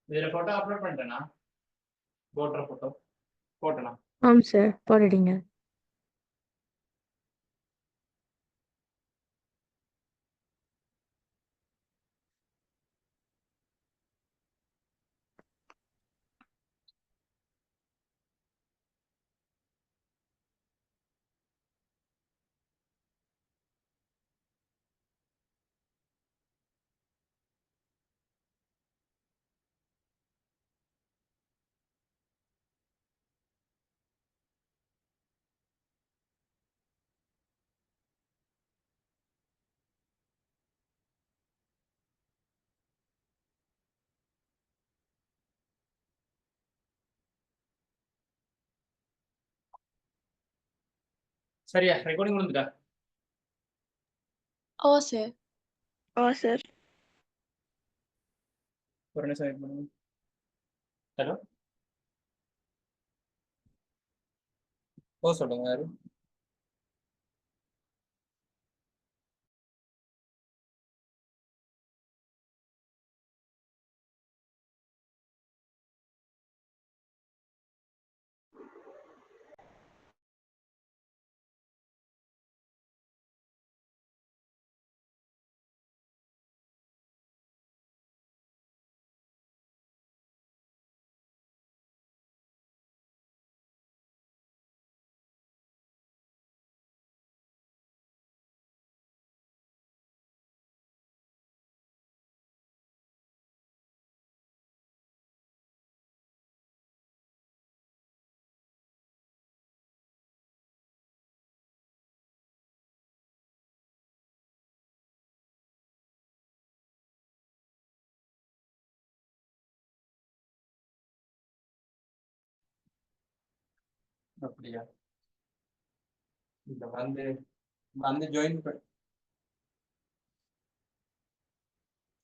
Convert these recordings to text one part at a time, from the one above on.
இதுல photo upload பண்ணிட்டேனா? போட்ற போட்டோ போட்டேனா? ஆம் சார், போட்டுட்டீங்க. சரியா ரெக்கார்டிங் வந்துட்டா? ஓ சார். ஒரு நிமிஷம் வெயிட் பண்ணுங்க. ஹலோ, ஓ சொல்லுங்க. யாரு? அப்படியா? இல்ல வந்து வந்து ஜாயின்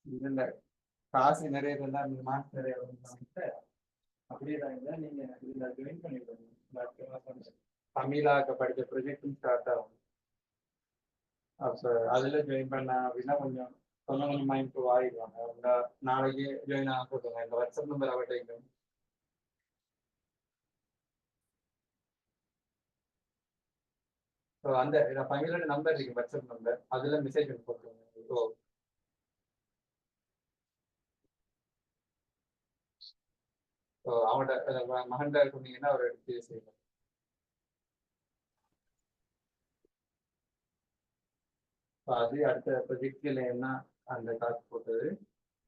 இல்ல, காசு நிறைய இருந்தா மார்க்ஸ் நிறைய வந்து அப்படியே தான் இல்லை. நீங்க இதுல ஜாயின் பண்ணிடுங்க. தமிழாக்க படிச்ச ப்ரொஜெக்டும் ஸ்டார்ட் ஆகும். அதுல ஜாயின் பண்ண அப்படின்னா கொஞ்சம் கொஞ்சம் கொஞ்சமா இம்ப்ரூவ் ஆகிடுவாங்க. அவங்க நாளைக்கு ஜாயின் ஆக போட்டுங்க. இந்த வாட்ஸ்அப் நம்பர் அவர்கிட்ட அந்த ஃபைனலோட நம்பர் இருக்கு, வாட்ஸ்அப் நம்பர். அதுல மெசேஜ் போட்டுருங்க. அவங்கள்ட்ட மகன்கிட்ட சொன்னீங்கன்னா அவர் எடுத்து செய்வார். அது அடுத்த ப்ரொஜெக்ட்ல என்ன அந்த காசு போட்டது.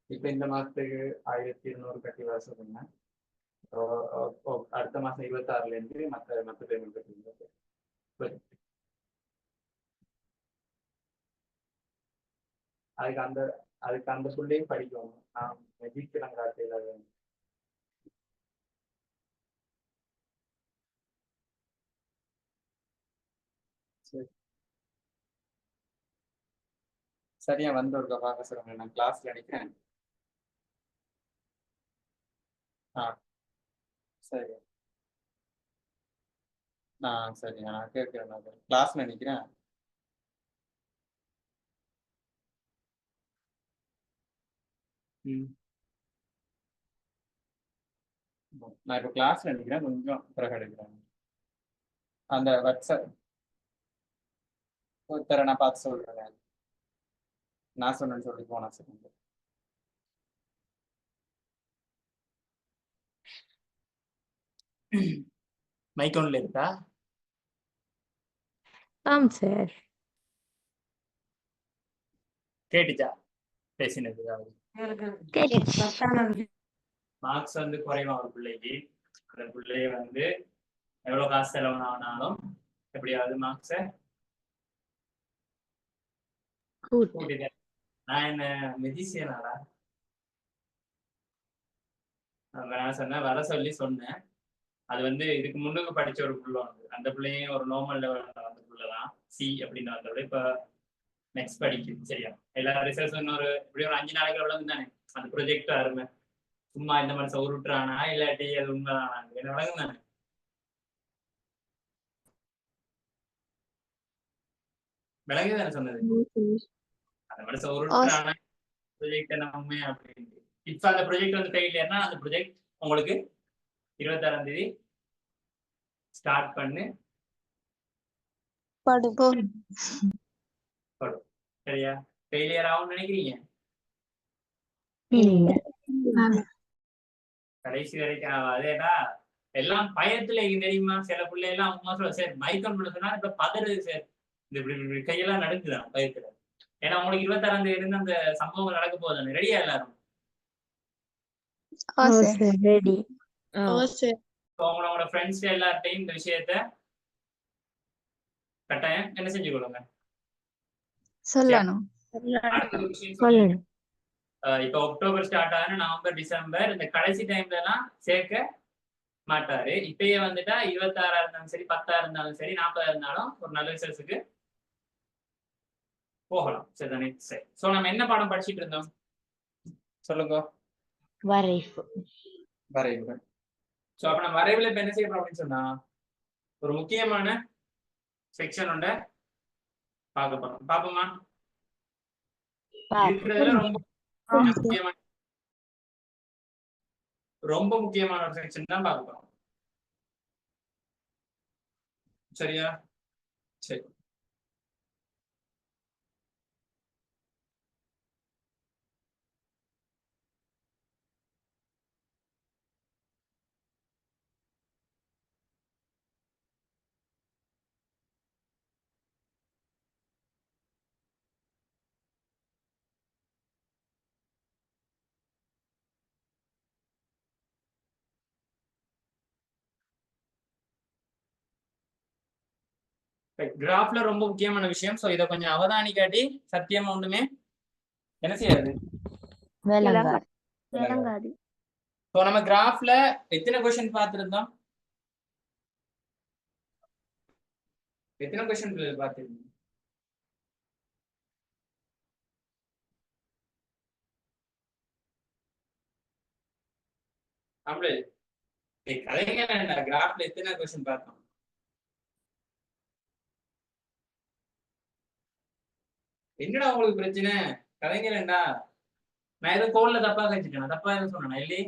இப்போ இந்த மாசத்துக்கு 1200 கட்டி வர சொல்லுங்க. அடுத்த மாசம் 26ல இருந்து மற்ற பேமெண்ட் கட்டுவீங்க. அதுக்கு அந்த புள்ளையும் படிக்கணும். நான் மெஜிக்கலாம் காட்டையில சரியா வந்து ஒரு பார்க்க சொல்லுங்க. நான் கிளாஸ்ல நினைக்கிறேன். சரி, சரி, நான் கேட்கிறேன். நான் கிளாஸ்ல நினைக்கிறேன். நான் இப்போ கிளாஸ்ல நினைக்கிறேன். கொஞ்சம் பிறகு எடுக்கிறேன். அந்த வாட்ஸ்அப் ஒருத்தரை நான் பார்த்து சொல்றேன். நான் சொன்னேன்னு சொல்லி போனா சொல்லுங்க. மைக் ஒன்ல இருக்கா? ஆம் சார். கேட்டுச்சா பேசினது? மார்க்ஸ் வந்து குறைவா ஒரு பிள்ளைக்கு. அந்த பிள்ளைய வந்து எவ்வளவு காசு செலவுனாலும் எப்படியாவது மார்க்ஸை கூட்டிட்டேன். நான் என்ன மெஜிசியனாடா? நான் சொன்னேன், வர சொல்லி சொன்னேன். அது வந்து இதுக்கு முன்னுக்கு படிச்ச ஒரு புள்ள வந்து அந்த பிள்ளையும் ஒரு நார்மல் லெவலில் வந்த புள்ளதான். சி அப்படின்னு வந்தோட இப்ப நெக்ஸ்ட் படிக்குது. சரியா? எல்லா ரிசல்ட்ஸ் இன்னொரு இப்படி ஒரு 5 நாளைக்கு உள்ளது தானே. அந்த ப்ரொஜெக்ட் அருமை. சும்மா இந்த மனுஷன் உருட்டுறானா இல்லாட்டி அது உண்மைதானா என்ன வழங்கும் தானே. விளங்குதானே சொன்னது? அந்த மனுஷன் உருட்டுறானா ப்ரொஜெக்ட் என்ன உண்மையா அப்படின்னு. இப்ப அந்த ப்ரொஜெக்ட் வந்து ஃபெயிலியர்னா அந்த ப்ரொஜெக்ட் உங்களுக்கு 26ஆம் தேதி ஸ்டார்ட் பண்ணு படும். சரியா? ஃபெயிலியர் ஆகும்னு நினைக்கிறீங்க? இல்ல. கடைசி வரைக்கும் அதேடா எல்லாம் பயத்துல தெரியுமா? சில பிள்ளை எல்லாம் அம்மா சொல்ல சார் மைக்கம் பண்ண சொன்னா இப்ப பதறுது சார். இந்த இப்படி கையெல்லாம் நடுக்குதான் பயத்துல. ஏன்னா உங்களுக்கு 26ஆம் தேதி இருந்து அந்த சம்பவம் நடக்க போகுது. ரெடியா எல்லாரும்? ரெடி. உங்களோட ஃப்ரெண்ட்ஸ் எல்லார்ட்டையும் இந்த விஷயத்த கட்டாயம் என்ன செஞ்சு கொடுங்க, சொல்லணும். அடுத்த ஒரு விஷயம் சொல்லணும். இப்ப அக்டோபர் ஸ்டார்ட் ஆகுது, நவம்பர் டிசம்பர் இந்த கடைசி டைம்ல எல்லாம் சேர்க்க மாட்டாரு. இப்பயே வந்துட்டா 26 இருந்தாலும் சரி, 10 இருந்தாலும் சரி, 40 இருந்தாலும் ஒரு நல்ல ரிசல்ட்ஸுக்கு போகலாம். சரிதானே? சரி. சோ நம்ம என்ன பாடம் படிச்சுட்டு இருந்தோம் சொல்லுங்க. வரைவு. வரைவு. சோ அப்ப நம்ம வரைவுல இப்ப என்ன செய்ய போறோம் அப்படின்னு சொன்னா ஒரு முக்கியமான செக்ஷன் ஒன்றை பார்க்க போறோம். பாப்போமா? இருக்கிறதுல ரொம்ப முக்கியமான ஒரு செக்ஷன் தான் பார்க்க போறோம். சரியா? சரி. கிராஃப்ல ரொம்ப முக்கியமான விஷயம். சோ இத கொஞ்சம் அவதானிக்காட்டி சத்தியமா ஒண்ணுமே என்ன செய்யாது, விளங்காது. சோ நம்ம கிராஃப்ல எத்தனை क्वेश्चन பார்த்திருந்தோம்? எத்தனை क्वेश्चन பார்த்திருந்தோம்? அப்படியே கதைங்க வேண்டாம். கிராஃப்ல எத்தனை क्वेश्चन பார்த்தோம்? என்னடா உங்களுக்கு பிரச்சனை? கதைங்க வேண்டா. நான் ஏதோ கோல்ல தப்பா கழிச்சிட்டேன். தப்பா எதுவும் சொன்னேன் இல்லையே?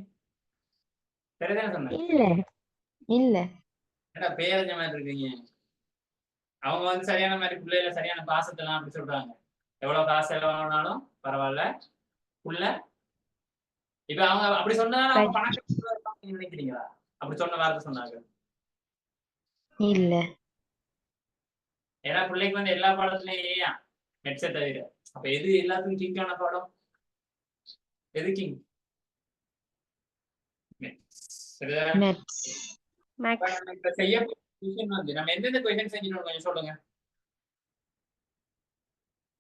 சரிதானே சொன்னேன்? இல்ல. ஏடா பேரஞ்ச மாதிரி இருக்கீங்க. அவங்க வந்து சரியான மாதிரி பிள்ளைல சரியான பாசத்தெல்லாம் அப்படி சொல்றாங்க. எவ்வளவு காசு செலவானாலும் பரவாயில்ல புள்ள. இப்ப அவங்க அப்படி சொன்னாலும் அவங்க பணம் நினைக்கிறீங்களா? அப்படி சொன்ன வார்த்தை சொன்னாங்க இல்ல. ஏன்னா பிள்ளைக்கு வந்து எல்லா பாடத்துலயும் ஏன் ஹெட்செட் தவிர அப்ப எது எல்லாத்துக்கும் கிங்கான பாடம்? எது கிங்? செய்ய விஷயம் வந்து நம்ம எந்தெந்த கொஸ்டின் செஞ்சோம் கொஞ்சம் சொல்லுங்க.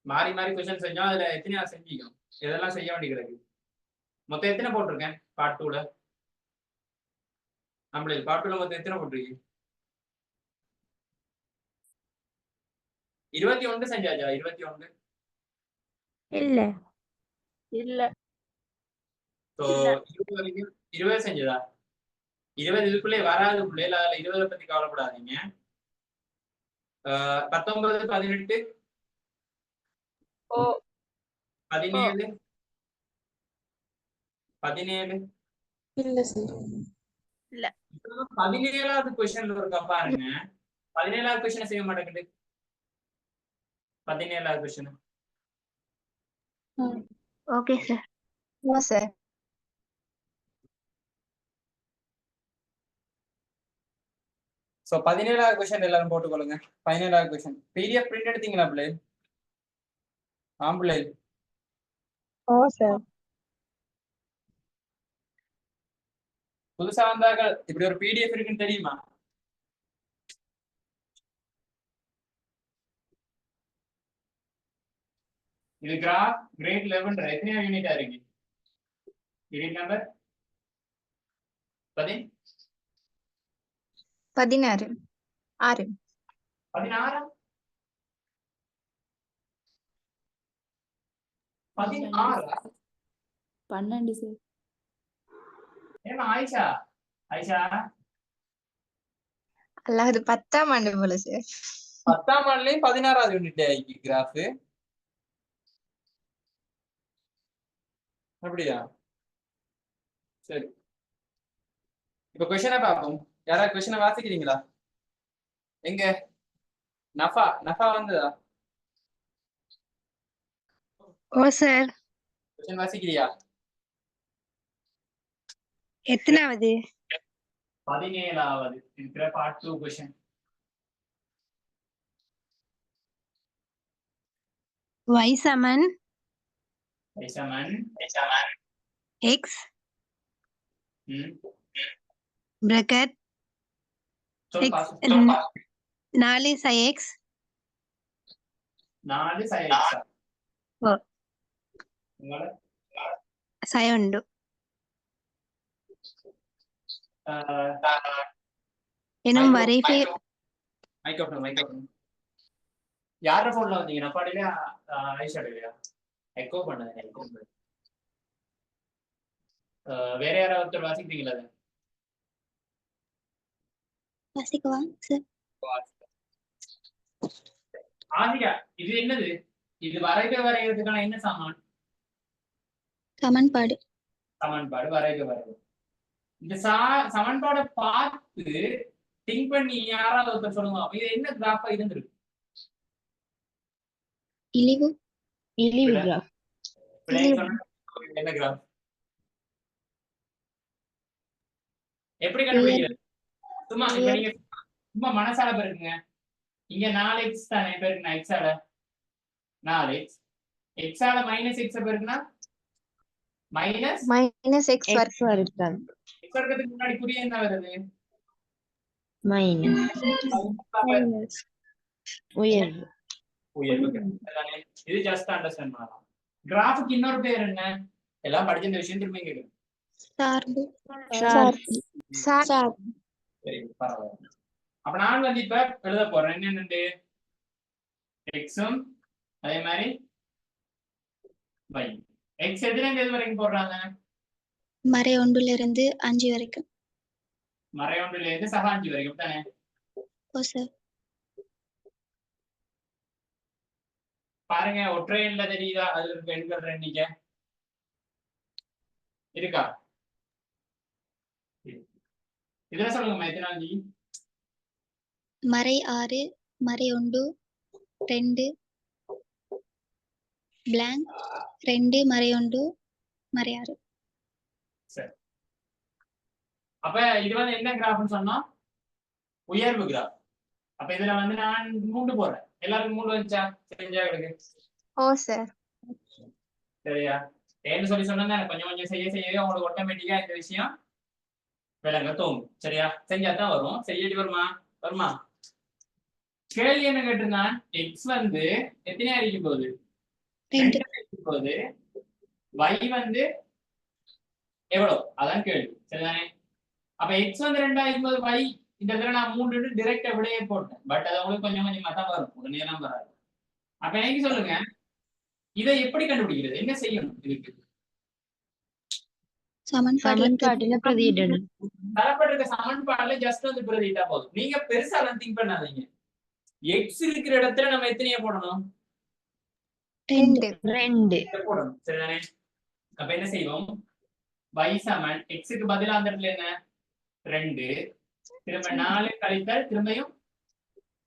மாறி மாறி கொஸ்டின் செஞ்சோம். அதுல எத்தனை செஞ்சிக்கணும், இதெல்லாம் செய்ய வேண்டி கிடக்கு. மொத்தம் எத்தனை போட்டிருக்கேன் பார்ட் 2ல? நம்மளே பார்ட் 2ல மொத்தம் எத்தனை போட்டிருக்கீங்க? 21 செஞ்சாச்சா? 21 இல்ல. இல்ல. 20 செஞ்சதா? 20 இதுக்குள்ளே வராது பிள்ளைல. அதுல 20 பத்தி கவலைப்படாதீங்க. 19 18 17 17 இல்ல சார். இல்ல. 17வது क्वेश्चनல இருக்கா பாருங்க. 17வது क्वेश्चन செய்ய மாட்டேங்குது. 17வது question. Okay sir. Oh sir. So 17வது क्वेश्चन எல்லாரும் போட்டுக்கொள்ளுங்க. 17வது क्वेश्चन பிடிஎஃப் பிரிண்ட் எடுத்தீங்களா பிள்ளை? ஆம்பிள்ளை. Oh sir. புதுசா வந்தாங்க இப்படி ஒரு பிடிஎஃப் இருக்குன்னு தெரியுமா? இது கிராஃப் கிரேட் 11 எத்தனை யூனிட்டா இருக்கு? Unit number 16 16 16 12 sir. ஏமா ஆயிஷா ஆயிஷா அல்ல அது 10ஆம் ஆண்டு போல சார். 10ஆம் ஆண்டுலயும் 16வது யூனிட் ஆயிருக்கு கிராஃப். அப்படியா? சரி, இப்ப கொஸ்டினை பார்ப்போம். யாராவது கொஸ்டினை வாசிக்கிறீங்களா? எங்க நஃபா நஃபா வந்ததா? ஓ சார். கொஸ்டின் வாசிக்கிறியா? எத்தனாவது? 17வது இருக்கிற பார்ட் 2 கொஸ்டின். y சமன் x bracket சொல்லுப்பா. x 4 sin x 4 sin x. ஓ உங்களோட sin உண்டு. எனும் வரைஃபை மைக்ரோஃபோன் யார போன்ல வந்தீங்க? நப்பாடிலையா ஐஷாடிலையா? எக்கோ பண்ணது. வேற யாராவது ஒருத்தர் வாசிக்கிறீங்களா? வாசிக்கவா சார்? ஆதிகா, இது என்னது? இது வரைகிறதுக்கான என்ன சாமான்? சமன்பாடு. சமன்பாடு வரைக. இந்த சமன்பாடை பார்த்து திங்க் பண்ணி யாராவது ஒருத்தர் சொல்லுங்க, இது என்ன கிராஃபா இருந்திருக்கு? இழிவு கிராஃப். என்ன கிராஃப்? எப்படி கண்டுபிடிக்கிறது? சும்மா இப்ப நீங்க சும்மா மனசால பெருக்குங்க. இங்க 4x தானே பெருக்குனா, x ஆல 4x, x ஆல -x பெருக்குனா -x வர்க்கம். x வர்க்கத்துக்கு முன்னாடி குறி என்ன வருது? மைனஸ். உயர்வு. இது ஜஸ்ட் அண்டர்ஸ்டாண்ட் பண்ணலாம். கிராஃப்க்கு இன்னொரு பேர் என்ன? எல்லாம் படிச்ச இந்த விஷயம் திரும்ப கேக்குறேன். சார்பு. சரி, பரவாயில்ல. அப்ப நான் வந்து இப்ப எழுத போறேன். என்னென்னு எக்ஸும் அதே மாதிரி y. எக்ஸ் எதுல இருந்து எது வரைக்கும் போடுறாங்க? மறை 1ல இருந்து 5 வரைக்கும். மறை 1ல இருந்து சக 5 வரைக்கும் தானே? ஓ சார். பாருங்க, ஒற்றை எண்ல தெரியுதா? அதுல இருக்க எண்கள் எண்ணிக்கை இருக்கா? இதுல சொல்லுங்க எத்தனாவது? மறை 6, மறை 1, 2 blank 2 மறை 1 மறை 6. சரி, அப்ப இது வந்து என்ன கிராஃப்னு சொன்னா? உயர்வு கிராஃப். அப்ப இதுல வந்து நான் 3 போடுறேன். எல்லாருக்கும் 3 வந்துச்சா? செஞ்சா கிடக்கு. ஓ சார். சரியா? ஏன்னு சொன்னா கொஞ்சம் கொஞ்சம் செய்யவே உங்களுக்கு ஆட்டோமேட்டிக்கா இந்த விஷயம் விளங்க தோணும். சரியா? செஞ்சாதான் வரும். செய்யடி வருமா? கேள்வி என்ன கேட்டிருந்தான்? x வந்து எத்தனை அடிக்க போகுது? 2 அடிக்க போகுது. y வந்து எவ்வளவு? அதான் கேள்வி. சரிதானே? அப்ப x வந்து 2 ஆகும் போது y இந்த இடத்துல நான் 3 டைரக்டா விடையே போட்டேன். பட் அது உங்களுக்கு கொஞ்சம் கொஞ்சமா தான் வரும். உடனே எல்லாம் வராது. அப்ப எனக்கு சொல்லுங்க, இதை எப்படி கண்டுபிடிக்கிறது? என்ன செய்யணும்? இதுக்கு சமன்பாட்டுல பிரதியிடணும். தரப்பட்டிருக்க சமன்பாடுல ஜஸ்ட் வந்து பிரதியிட்டா போதும். நீங்க பெருசா எல்லாம் திங்க் பண்ணாதீங்க. எக்ஸ் இருக்கிற இடத்துல நம்ம எத்தனைய போடணும்? 2 போடணும். சரிதானே? அப்ப என்ன செய்வோம்? y சமன் எக்ஸுக்கு பதிலா அந்த இடத்துல என்ன? 2, திரும்ப 4 கழித்தல் திரும்பியும்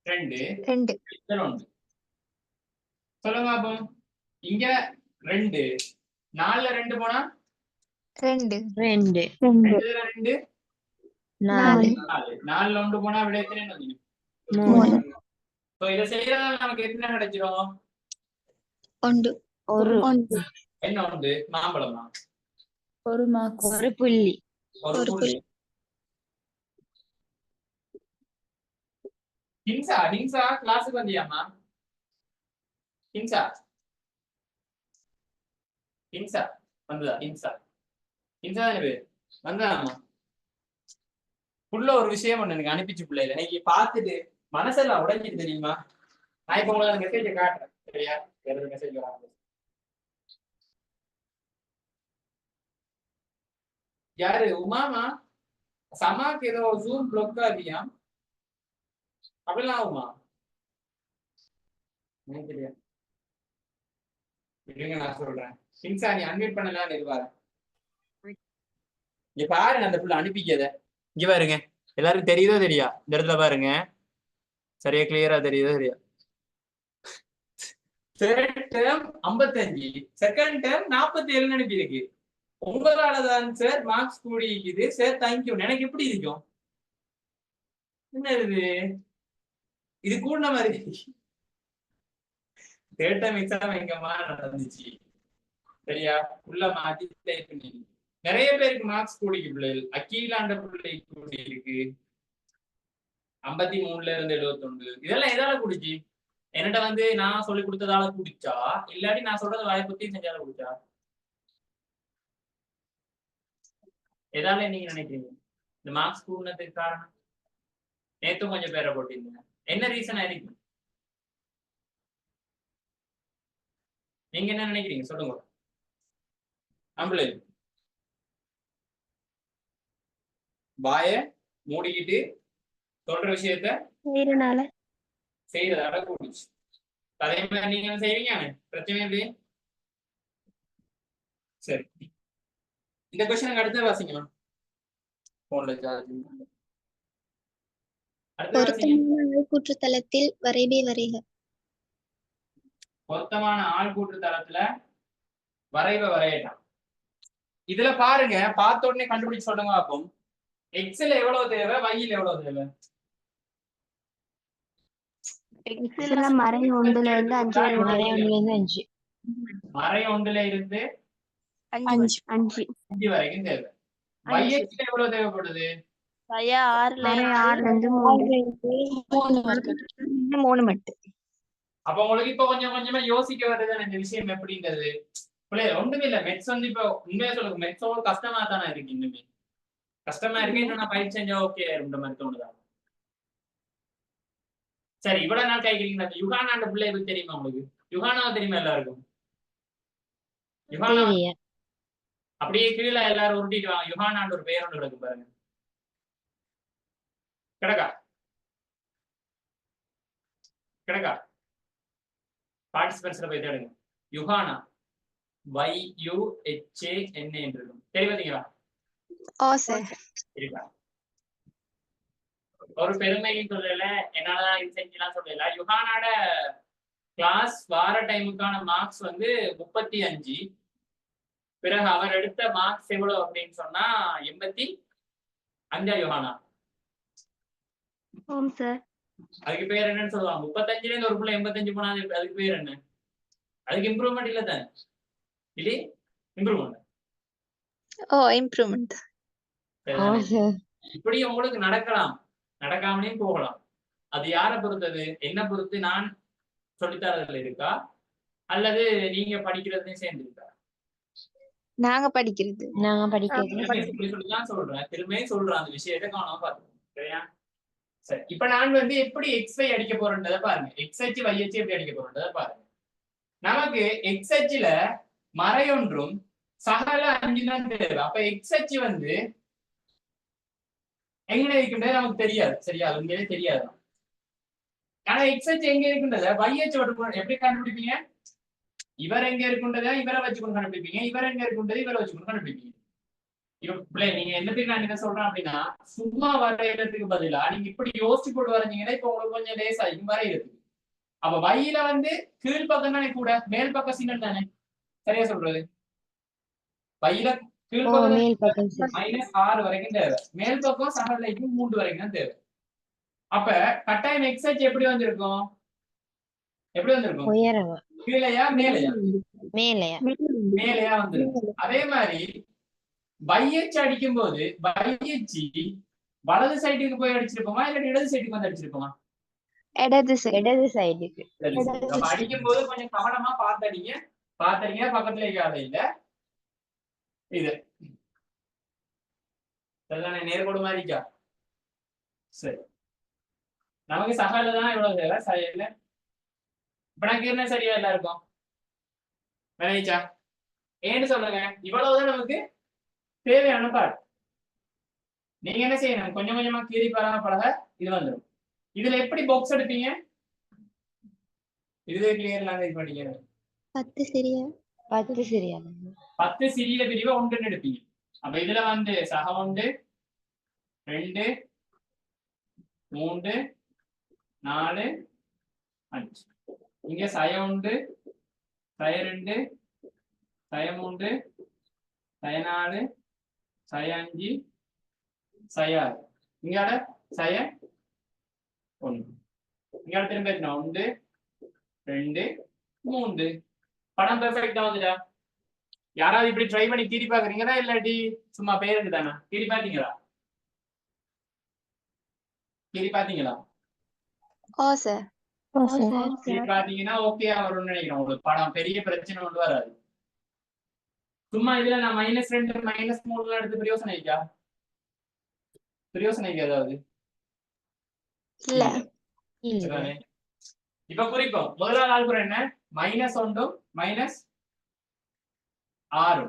2 கழித்தல் 1. சொல்லுங்க அப்போ. இங்க 2, 4ல 2 போனா 2 2 2 4 4ல 1 போனா விட எத்தனை வந்தீங்க? 3. சோ இத செய்யறதால நமக்கு என்ன கிடைச்சிரும்? 1 என்ன 1? மாம்பழமா? 1 மார்க்ஸ். ஒரு புள்ளி. ஒரு புள்ளி. ஹிம்சா கிளாஸுக்கு வந்தியாமா? ஹிம்சா வந்ததா? ஹிம்சா தானே பேர் வந்தாமா? உள்ள ஒரு விஷயம் ஒண்ணு எனக்கு அனுப்பிச்சு பிள்ளைல இன்னைக்கு பார்த்துட்டு மனசெல்லாம் உடைஞ்சிட்டு தெரியுமா? நான் இப்ப உங்களுக்கு மெசேஜ காட்டுறேன். சரியா? வேற மெசேஜ் வராங்க. யாரு? உமாமா? சமாக்கு ஏதோ ஜூம் பிளாக் ஆகியா? அப்படிலாம் ஆகுமா? தெரியாது. நான் சொல்றேன். ஹிம்சா நீ அன்மியூட் பண்ணலாம் இருவாரு. இங்க பாருங்க அந்த புள்ள அனுப்பிக்கத இங்க பாருங்க எல்லாருக்கும் தெரியுதோ தெரியா இந்த இடத்துல பாருங்க சரியா கிளியரா தெரியுதோ தெரியா தேர்ட் டேர்ம் 55 செகண்ட் டேர்ம் 47 அனுப்பி இருக்கு உங்களாலதான் சார் மார்க்ஸ் கூடிக்குது சார் தேங்க்யூ எனக்கு எப்படி இருக்கும் என்ன இது கூடின மாதிரி தேர்ட் டேர்ம் எக்ஸாம் எங்கம்மா நடந்துச்சு சரியா உள்ள மாத்தி டைப் பண்ணி நிறைய பேருக்கு மார்க்ஸ் கூடிக்கு பிள்ளைகள் அக்கீலாண்ட பிள்ளை கூடி இருக்கு 53ல இருந்து 71 இதெல்லாம் எதால குடிச்சு என்கிட்ட வந்து நான் சொல்லி கொடுத்ததால குடிச்சா இல்லாட்டி நான் சொல்றது வாயை பத்தி செஞ்சால குடிச்சா எதால நீங்க நினைக்கிறீங்க இந்த மார்க்ஸ் கூடினதுக்கு காரணம் நேத்தும் கொஞ்சம் பேரை போட்டிருந்தீங்க என்ன ரீசன் ஆയിരിக்கும் நீங்க என்ன நினைக்கிறீங்க சொல்லுங்க நம்மளே வாய மூடிக்கிட்டு சொல்ற விஷயத்த செய்யறதால கூடிச்சு அதே மாதிரி நீங்க செய்வீங்க பிரச்சனை இல்லையே சரி இந்த கொஸ்டினுக்கு அடுத்த வாசிங்க போன்ல சார்ஜ் பொருத்தமான கூற்றுத்தலத்தில் வரைபை வரைக பொருத்தமான ஆள் கூற்று தளத்துல வரைவை வரையலாம் இதுல பாருங்க பார்த்த உடனே கண்டுபிடிச்சு சொல்லுங்க பார்ப்போம் எக்ஸ்ல எவ்வளவு தேவை வையில் எவ்வளவு தேவை மறை ஒன்றுல இருந்து 5 மறை ஒன்றுல இருந்து 5 வரைக்கும் தேவை வையத்துல எவ்வளவு தேவைப்படுது 6ல இருந்து 3 மட்டும் அப்ப உங்களுக்கு இப்ப கொஞ்சம் கொஞ்சமா யோசிக்க வருதுன்னு இந்த விஷயம் எப்படிங்கிறது ஒண்ணுமே இல்ல மெட்ஸ் வந்து இப்ப உண்மையா சொல்லுங்க மெட்ஸோட கஷ்டமா தானே இருக்கு இன்னுமே கஷ்டமா இருக்கு இன்னும் நான் பயிற்சி செஞ்சா ஓகே இந்த மாதிரி தோணுதான் சரி இவ்வளவு நாள் கேட்கிறீங்க யுகானா அந்த பிள்ளை எப்படி தெரியுமா உங்களுக்கு யுகானாவை தெரியுமா எல்லாருக்கும் யுகானா அப்படியே கீழே எல்லாரும் உருட்டிட்டு வாங்க யுகானான்னு ஒரு பேர் ஒன்று கிடக்கு பாருங்க கிடக்கா கிடக்கா பார்ட்டிசிபென்ட்ஸ்ல போய் தேடுங்க யுகானா YUHANA என்று இருக்கும் தெரியுங்களா இருக்கா ஒரு பெருமையும் சொல்லல என்னாலதான் இது செஞ்சலாம் சொல்லல யுகானாட கிளாஸ் வார டைமுக்கான மார்க்ஸ் வந்து 35 பிறகு அவர் எடுத்த மார்க்ஸ் எவ்வளவு அப்படின்னு சொன்னா 85 யுகானா அதுக்கு பேர் என்னன்னு சொல்லுவாங்க 35ல இருந்து ஒரு புள்ள 85 போனா அதுக்கு பேர் என்ன அதுக்கு இம்ப்ரூவ்மெண்ட் இல்ல தானே இல்ல இம்ப்ரூவ்மெண்ட் இப்படி உங்களுக்கு நடக்கலாம் நடக்காமலையும் போகலாம் அது யாரை பொறுத்தது என்ன பொறுத்து நான் சொல்லித்தரதுல இருக்கா அல்லது நீங்க படிக்கிறதையும் சேர்ந்து இருக்கா நாங்க படிக்கிறது சொல்லிதான் சொல்றேன் திரும்பியும் சொல்றேன் அந்த விஷயத்தை காணாம பாத்துக்கோங்க சரியா சரி இப்ப நான் வந்து எப்படி XY அடிக்க போறேன்றதை பாருங்க XH YH எப்படி அடிக்க போறேன்றதை பாருங்க நமக்கு XHல மறையொன்றும் சகல 5 தான் தேவை அப்ப XH வந்து எங்க இருக்கின்றது நமக்கு தெரியாது சரியா உண்மையிலே தெரியாது ஆனா XH எங்க இருக்கின்றத YH எப்படி கண்டுபிடிப்பீங்க இவர் எங்க இருக்கின்றத இவரை வச்சுக்கொண்டு கண்டுபிடிப்பீங்க இவர் எங்க இருக்கின்றது இவரை வச்சுக்கொண்டு கண்டுபிடிப்பீங்க இப்ப நீங்க என்னத்துக்கு நான் என்ன சொல்றேன் அப்படின்னா சும்மா வரையறதுக்கு பதிலா நீங்க இப்படி யோசிச்சு போட்டு வரைஞ்சீங்கன்னா இப்ப உங்களுக்கு கொஞ்சம் லேசா வரையிறதுக்கு அப்ப வையில வந்து கீழ்பக்கம் தானே கூட மேல் பக்கம் சின்னம் தானே சரியா சொல்றது வையில கீழ்பக்கம் -6 வரைக்கும் தேவை மேல் பக்கம் சகலைக்கு 3 வரைக்கும் தான் தேவை அப்ப கட்டாயம் XH எப்படி வந்திருக்கும் கீழையா மேலையா மேலையா வந்திருக்கும் அதே மாதிரி YH அடிக்கும் போது YH வலது சைடுக்கு போய் அடிச்சிருப்போமா இல்ல இடது சைடுக்கு வந்து அடிச்சிருப்போமா இடது சைடுக்கு அடிக்கும் போது கொஞ்சம் கவனமா பார்த்தடிங்க பக்கத்துல இருக்காத இல்ல இது நேர்கோடு மாதிரி இருக்கா சரி நமக்கு சகல தான் இவ்வளவு தேவை சரியில்லை இப்ப எனக்கு என்ன சரியா இல்ல இருக்கும் விளைச்சா ஏன்னு சொல்லுங்க இவ்வளவுதான் நமக்கு தேவையான பாடு நீங்க என்ன செய்யணும் கொஞ்சம் கொஞ்சமா கீறி பழக இது வந்துடும் இதுல எப்படி பாக்ஸ் எடுப்பீங்க இதுவே கிளியர் இது பண்ணிக்கிறேன் 10 சிறிய 10 சிறிய பிரிவை 1 எடுப்பீங்க அப்ப இதுல வந்து சக 1 2 3 4 5 இங்க சய 1 சய 2 சய 3 சய 4 சய 5 சய 6 இங்கால சய 1 இங்கால திரும்ப 1 2 3 படம் பெர்ஃபெக்ட்டா வந்துடா யாராவது இப்படி ட்ரை பண்ணி தீரி பாக்குறீங்களா இல்லாட்டி சும்மா பேருக்கு தானே தீரி பாத்தீங்களா தீரி பாத்தீங்களா ஓ சார் தீரி பாத்தீங்கன்னா ஓகே வரும்னு நினைக்கிறேன் உங்களுக்கு படம் பெரிய பிரச்சனை கொண்டு வராது சும்மா இதுல நான் -2 -3 எடுத்து பிரயோசனம் இருக்கா பிரயோசனம் இருக்கா ஏதாவது இல்ல சரிதானே? இப்ப குறிப்போம் முதலாவது ஆள்புறம் என்ன -1 -6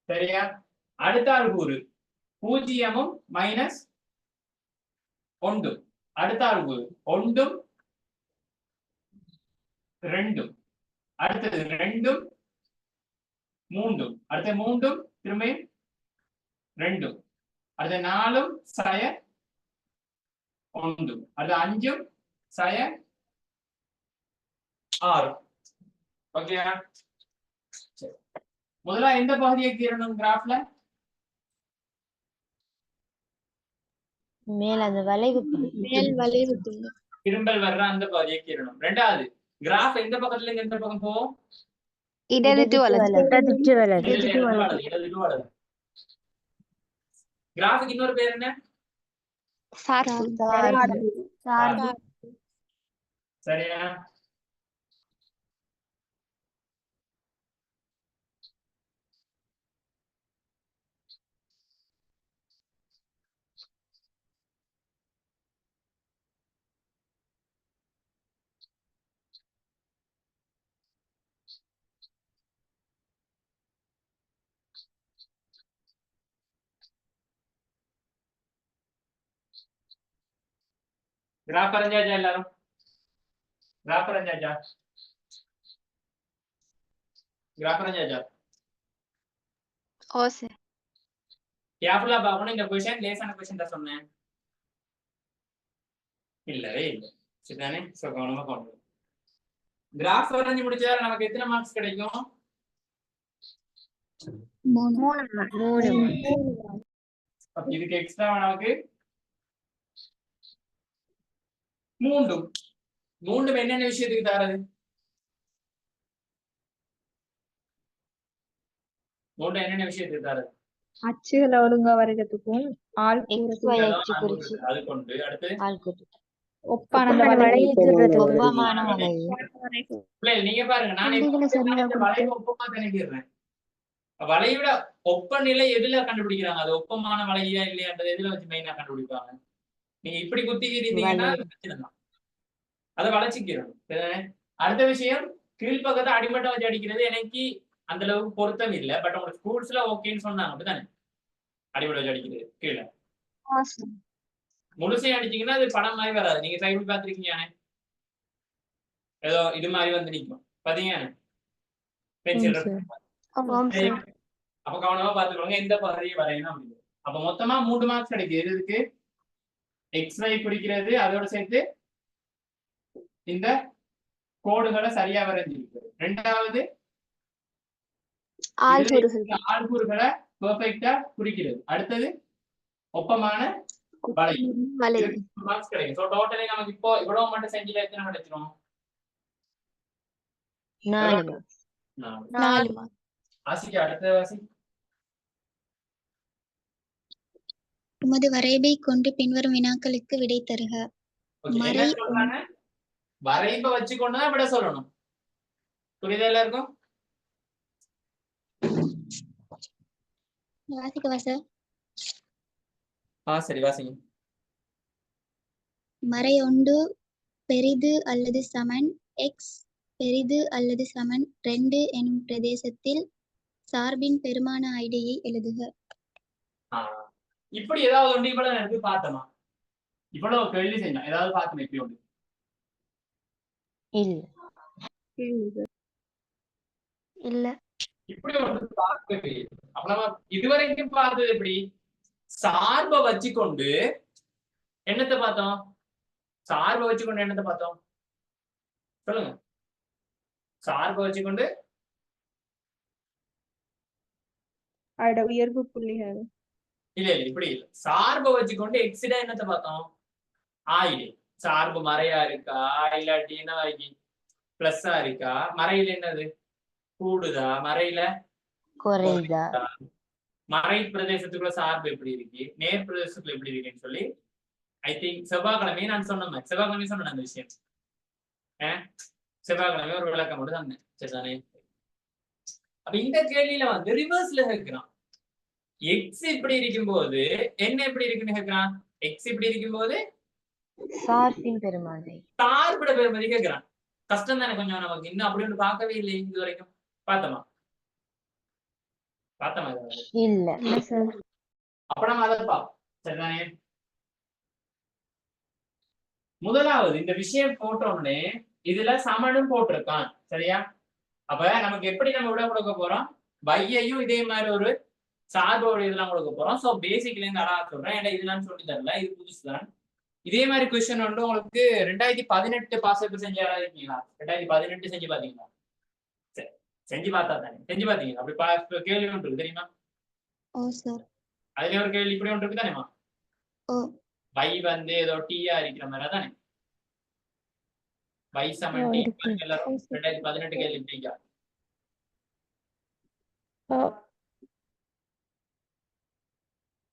சரியா அடுத்த ஆள்கூறு 0 -1 அடுத்த ஆள்கூறு 1 2 அடுத்தது 2 3 அடுத்த 3 திரும்ப 2 அடுத்த 4 சய 1 அடுத்த 5 சய 6 ஓகேயா முதல்ல எந்த பகுதியை கீறணும் கிராஃப்ல மேல அந்த வளைவு மேல் வளைவு புள்ளி திரும்பல் வர்ற அந்த பகுதியை கீறணும் ரெண்டாவது கிராஃப் எந்த பக்கத்துல இருந்து எந்த பக்கம் போகும் இடது டு வலது இடது to வலது கிராஃபுக்கு இன்னொரு பேர் என்ன சார்பு சரியா கிராஃப் வரைஞ்சாச்சா எல்லாரும் கிராஃப் வரைஞ்சாச்சா கிராஃப் வரைஞ்சாச்சா ஓ சார் கேர்ஃபுல்லா பார்க்கணும் இந்த क्वेश्चन லேசான क्वेश्चन தான் சொன்னேன் இல்லவே இல்லை சரிதானே சோ கவனமா பார்க்கணும் கிராஃப் வரைஞ்சு முடிச்சா நமக்கு எத்தனை மார்க்ஸ் கிடைக்கும் 3 அப்ப இதுக்கு எக்ஸ்ட்ரா நமக்கு 3 என்னென்ன விஷயத்துக்கு தரது 3 என்னென்ன விஷயத்துக்கு தரது அச்சுகளை ஒழுங்கா வரைகிறதுக்கும் ஆள் XY அச்சு குறிச்சு அது கொண்டு அடுத்து ஆள்கூறு ஒப்பான ஒப்பமான வளைவு பிள்ளை நீங்க பாருங்க நான் இந்த வளைவு ஒப்பமா கணக்கிடுறேன் வளைவிட ஒப்ப நிலை எதுல கண்டுபிடிக்கிறாங்க அது ஒப்பமான வளையா இல்லையான்றது எதுல வச்சு மெயினா கண்டுபிடிப்பாங்க நீங்க இப்படி குத்திக்கிறீங்கன்னா அதை வளைச்சிக்கிறோம் அடுத்த விஷயம் கீழ்பக்கத்தை அடிமட்டம் வச்சு அடிக்கிறது எனக்கு அந்த அளவுக்கு பொருத்தம் இல்லை பட் உங்களுக்கு ஸ்கூல்ஸ்ல ஓகேன்னு சொன்னாங்க அப்படித்தானே அடிமட்டம் வச்சு அடிக்கிறது கீழே முழுசையும் அடிச்சீங்கன்னா அது படம் மாதிரி வராது நீங்க ட்ரை பண்ணி பார்த்திருக்கீங்க ஏதோ இது மாதிரி வந்து நிற்கும் பாத்தீங்க பென்சில் அப்ப கவனமா பாத்துக்கோங்க எந்த பகுதியை வரையணும் அப்படின்னு அப்ப மொத்தமா 3 மார்க்ஸ் கிடைக்குது இதுக்கு XY குறிக்கிறது அதோட சேர்த்து இந்த கோடுகளை சரியா வரைஞ்சிருக்கு ரெண்டாவது ஆள்கூறுகளை பெர்ஃபெக்ட்டா குறிக்கிறது அடுத்தது ஒப்பமான வளைவு மார்க்ஸ் கிடைக்கும் சோ டோட்டலி நமக்கு இப்போ இவ்வளவு மட்டும் செஞ்சுல எத்தனை கிடைச்சிரும் 4 ஆசிக்கு அடுத்த வாசி உமது வரைபை கொண்டு பின்வரும் வினாக்களுக்கு விடை தருக வரைபை வச்சுக்கொண்டுதான் விட சொல்லணும் புரியுதா எல்லாருக்கும் வாசிக்கவா சார் சரி வாசிங்க மறை ஒன்று பெரிது அல்லது சமன் எக்ஸ் பெரிது அல்லது சமன் 2 எனும் பிரதேசத்தில் சார்பின் பெருமான ஐடியை எழுதுக இப்படி ஏதாவது ஒன்று இவ்வளவு எனக்கு பார்த்தோமா இவ்வளவு கேள்வி செய்யணும் ஏதாவது பார்த்தோம் இப்படி ஒன்று இல்ல இப்படி ஒன்று பார்க்கவே இல்லை. அப்ப நம்ம இதுவரைக்கும் பார்த்தது எப்படி? சார்பை வச்சுக்கொண்டு என்னத்தை பார்த்தோம்? சார்பை வச்சுக்கொண்டு என்னத்தை பார்த்தோம் சொல்லுங்க. சார்பை வச்சுக்கொண்டு அதோட உயர்வு புள்ளிகள். இல்ல இப்படி இல்ல. சார்பை வச்சுக்கொண்டு எக்ஸிட என்னத்தை பார்த்தோம்? ஆயிடு. சார்பு மறையா இருக்கா இல்லாட்டி என்ன வாங்கி பிளஸ்ஸா இருக்கா? மறையில என்னது கூடுதா மறையில குறையுதா? மறை பிரதேசத்துக்குள்ள சார்பு எப்படி இருக்கு நேர் பிரதேசத்துல எப்படி இருக்குன்னு சொல்லி ஐ திங்க் செவ்வாய்க்கிழமையே நான் சொன்னேன். செவ்வாய்க்கிழமையே சொன்னேன் அந்த விஷயம். செவ்வாய்க்கிழமை ஒரு விளக்கம் மட்டும் தந்தேன். சரிதானே? அப்ப இந்த கேள்வியில வந்து ரிவர்ஸ்ல கேட்கிறான். எக்ஸ் இப்படி இருக்கும்போது என்ன எப்படி இருக்குன்னு கேட்கிறான். எக்ஸ் இப்படி இருக்கும்போது சார்பின் பெருமானை. சார்புட பெருமதி கேட்கிறான். கஷ்டம் தானே கொஞ்சம் நமக்கு. இன்னும் அப்படி ஒன்று பார்க்கவே இல்லை இது வரைக்கும். பார்த்தோமா இல்ல. அப்ப நம்ம அதை பார்ப்போம். சரிதானே? முதலாவது இந்த விஷயம் போட்டோம்னே இதுல சமனும் போட்டிருக்கான். சரியா? அப்ப நமக்கு எப்படி நம்ம விட கொடுக்க போறோம்? வையையும் இதே மாதிரி ஒரு சார்போட இதெல்லாம் கொடுக்க போறோம். சோ பேசிக்ல இருந்து அழகா சொல்றேன். ஏன்னா இதெல்லாம் சொல்லி தரல, இது புதுசுதான். இதே மாதிரி கொஸ்டின் வந்து உங்களுக்கு 2018 பாஸ் பேப்பர் செஞ்சு யாராவது இருக்கீங்களா? 2018 செஞ்சு பாத்தீங்களா? செஞ்சு பார்த்தா தானே. செஞ்சு பாத்தீங்க அப்படி கேள்வி ஒன்று இருக்கு தெரியுமா? ஓ சார். அதுல ஒரு கேள்வி இப்படி ஒன்று இருக்கு தானேமா? ஓ. வை வந்து ஏதோ டீயா இருக்கிற மாதிரி தானே? வை சமன் டி. எல்லாரும் 2018 கேள்வி இப்படிக்கா?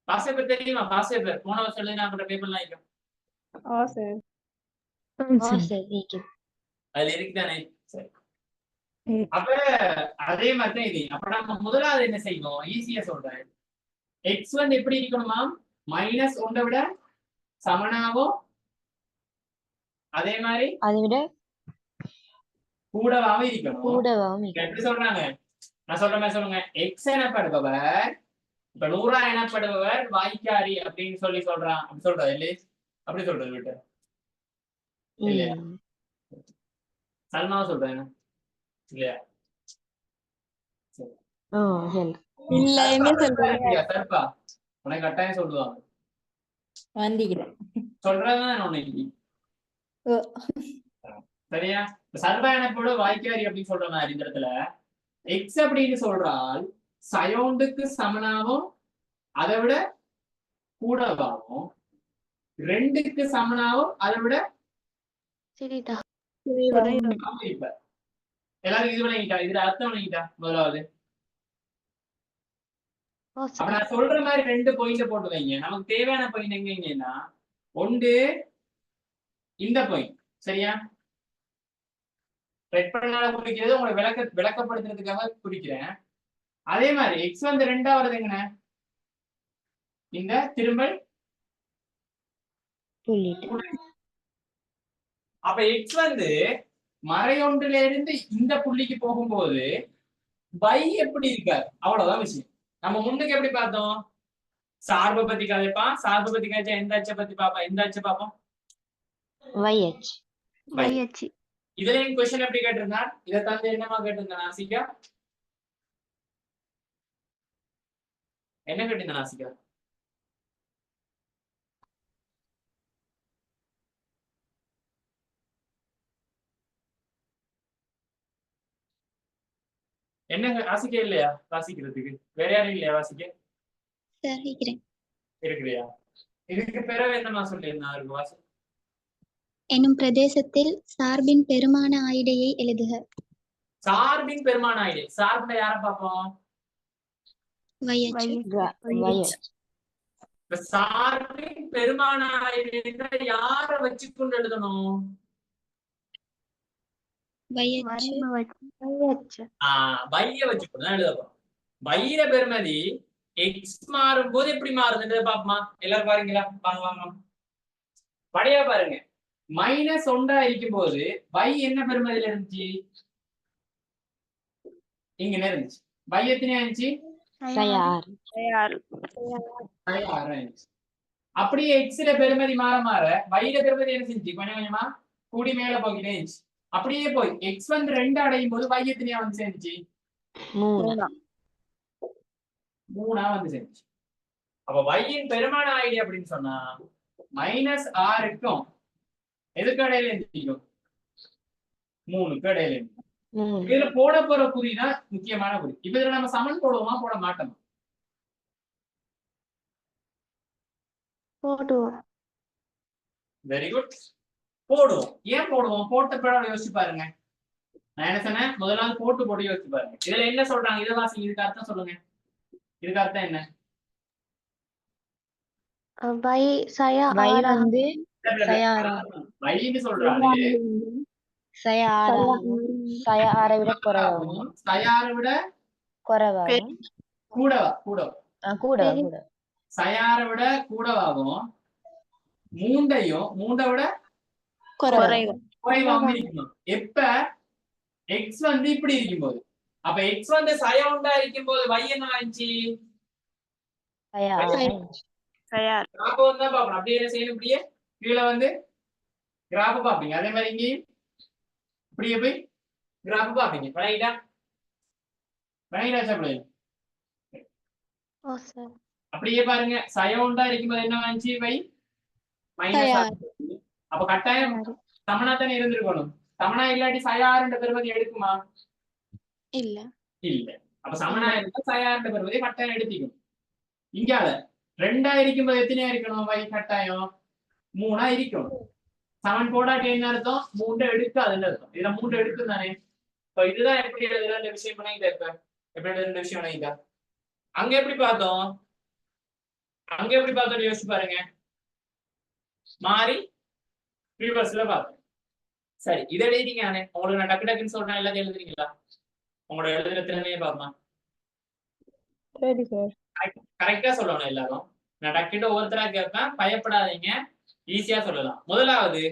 பாஸ் பேப்பர் தெரியுமா? பாஸ் பேப்பர் போன வருஷம் எழுதினா அப்புறம் பேப்பர்லாம் இருக்கும். அதுல இருக்குதானே? சரி. அப்ப அதே மாதிரி இது. அப்ப நம்ம முதலாவது என்ன செய்வோம்? ஈஸியா சொல்றேன். எக்ஸ் வந்து எப்படி இருக்கணுமா? -1 விட சமனாவும் அதே மாதிரி அதை விட கூடவாவும் இருக்கணும். கூடவாவும் எப்படி சொல்றாங்க? நான் சொல்ற மாதிரி சொல்லுங்க. எக்ஸ் எனப்படுபவர் இப்ப 100 எனப்படுபவர் வாய்க்காரி அப்படின்னு சொல்லி சொல்றான். அப்படி சொல்றது இல்லையே? அப்படி சொல்றது விட்டு இல்லையா? சல்மாவை சொல்றேன் இல்லையா? சர்ப்பா உனக்கு கட்டாயம் சொல்லுவாங்க. சொல்றதுதான் உனக்கு சரியா? சர்வ எனப்போட வாய்க்காரி அப்படின்னு சொல்ற மாதிரி இந்த இடத்துல எக்ஸ் அப்படின்னு சொல்றால் சயோண்டுக்கு சமனாவும் அதை விட கூடவாகும், 2க்கு சமனாவும் அதை விட எல்லாரும் இது விளங்கிட்டா? இதுல அர்த்தம் விளங்கிட்டா? முதலாவது அப்ப நான் சொல்ற மாதிரி 2 பாயிண்ட் போட்டு வைங்க. நமக்கு தேவையான பாயிண்ட் எங்கன்னா ஒன்று இந்த பாயிண்ட். சரியா? ரெட் பண்ணால குறிக்கிறது உங்களை விளக்கப்படுத்துறதுக்காக குறிக்கிறேன். அதே மாதிரி எக்ஸ் வந்து 2 வருது எங்கன இந்த திரும்பல். அப்ப எக்ஸ் வந்து மறையொன்றுல இருந்து இந்த புள்ளிக்கு போகும்போது y எப்படி இருக்காரு அவ்வளவுதான் விஷயம். நம்ம முன்னுக்கு எப்படி பார்த்தோம்? சார்பை பத்தி கதைப்பான். சார்பை பத்தி கதைச்சா எந்த அச்சை பத்தி பாப்போம்? எந்த அச்சை பார்ப்போம்? இதுலயும் கொஸ்டின் எப்படி கேட்டிருந்தான்? இதை தந்து என்னமா கேட்டிருந்தான் ஆசிகா? என்ன கேட்டிருந்தான் ஆசிகா? என்ன வாசிக்க இல்லையா? வாசிக்கிறதுக்கு வேற யாரும் இல்லையா வாசிக்க? இருக்கிறியா? இதுக்கு பிறகு என்னமா சொல்லியிருந்தா இருக்கு வாசி? எனும் பிரதேசத்தில் சார்பின் பெருமான ஆயிடையை எழுதுக. சார்பின் பெருமான ஆயிடை. சார்புல யார பார்ப்போம்? சார்பின் பெருமான ஆயிடை யார வச்சுக்கொண்டு எழுதணும்? வைய வச்சுக்கொண்டு எழுதப்போம். வையில பெருமதி எக்ஸ் மாறும் போது எப்படி மாறுதுன்றத பாப்போமா? எல்லாரும் பாருங்களா? வாங்க வாங்க படையா பாருங்க. -1 இருக்கும் போது y என்ன பெருமதியில இருந்துச்சு? இங்க இருந்துச்சு. y எத்தனை இருந்துச்சு? 6. அப்படியே எக்ஸ்ல பெருமதி மாற மாற y ல பெருமதி என்ன செஞ்சு கொஞ்சம் கொஞ்சமா கூடி மேல போகிட்டே இருந்துச்சு. அப்படியே போய் எக்ஸ் வந்து 2 அடையும் போது y எத்தனையா வந்து சேர்ந்துச்சு? மூணு. 3 வந்து சேர்ந்துச்சு. அப்ப y-ன் பெருமான ஐடி அப்படின்னு சொன்னா -6க்கும் எதுக்கு இடையில இருந்துக்கும்? 3க்கு இடையில இருந்து. மூணு. இதுல போட போற குறிதான் முக்கியமான குறி. இப்ப இதுல நம்ம சமன் போடுவோமா போட மாட்டோம்? போடுவோம். Very good. போடுவோம். ஏன் போடுவோம்? போட்ட பிறகு யோசிச்சு பாருங்க. நான் என்ன சொன்னேன்? முதலாவது போட்டு யோசிச்சு பாருங்க. இதுல என்ன சொல்றாங்க? இதை வாசிங்க. இதுக்கு அர்த்தம் சொல்லுங்க. இதுக்கு அர்த்தம் என்ன? Y saya Y arah. வந்து saya arah. வயின்னு சொல்றாரு. saya ஆரை விட குறைவாகும். சயாரை விட குறைவாகும். கூடவா? கூட. சயாரை விட கூடவாகும். மூண்டை விட குறைவாகவும் இருக்கணும். எப்ப எக்ஸ் வந்து இப்படி இருக்கும்போது. அப்ப எக்ஸ் வந்து சய உண்டா இருக்கும்போது y என்ன ஆயிடுச்சு? கிராஃப் வந்து தான் பார்க்கணும். அப்படியே என்ன செய்யணும்? இப்படியே கீழே வந்து கிராஃப் பார்ப்பீங்க. அதே மாதிரி இங்கேயும் இப்படியே போய் கிராஃப் பார்ப்பீங்க. விளங்கிட்டா சாப்பிடு. அப்படியே பாருங்க. சய உண்டா இருக்கும்போது என்ன ஆச்சு? y minus. அப்ப கட்டாயம் சமனா தானே இருந்திருக்கணும். சமனா இல்லாட்டி சயாருன்ற பெருமதி எடுக்குமா? இல்ல. அப்ப சமனா இருந்தா சயாருன்ற பெருமதி கட்டாயம் எடுத்திக்கும். இங்கால 2ஆ இருக்கும்போது எத்தனையா இருக்கணும்? y கட்டாயம் 3ஆ இருக்கணும். சமன் போடாட்டி என்ன அர்த்தம்? 3 எடுக்காதுன்னு அர்த்தம். இதுல 3 எடுக்கும் தானே. இப்ப இதுதான் எப்படி எழுதுற இந்த விஷயம் பண்ணீங்க. இப்ப எப்படி எழுதுற விஷயம் பண்ணீங்க? அங்க எப்படி பார்த்தோம்? யோசிச்சு பாருங்க. மாறி ரிவர்ஸ்ல பார்த்தோம். சரி, இதை எழுதிங்க. உங்களுக்கு நான் டக்குன்னு சொல்றேன். எல்லாத்தையும் எழுதுறீங்களா? உங்களோட எழுதுற திறமையை பார்க்கலாம். சரி சார். கரெக்டா சொல்லணும் எல்லாரும். நான் டக்குன்னு ஒவ்வொருத்தரா கேட்பேன். பயப்படாதீங்க, ஈஸியா சொல்லலாம். முதலாவது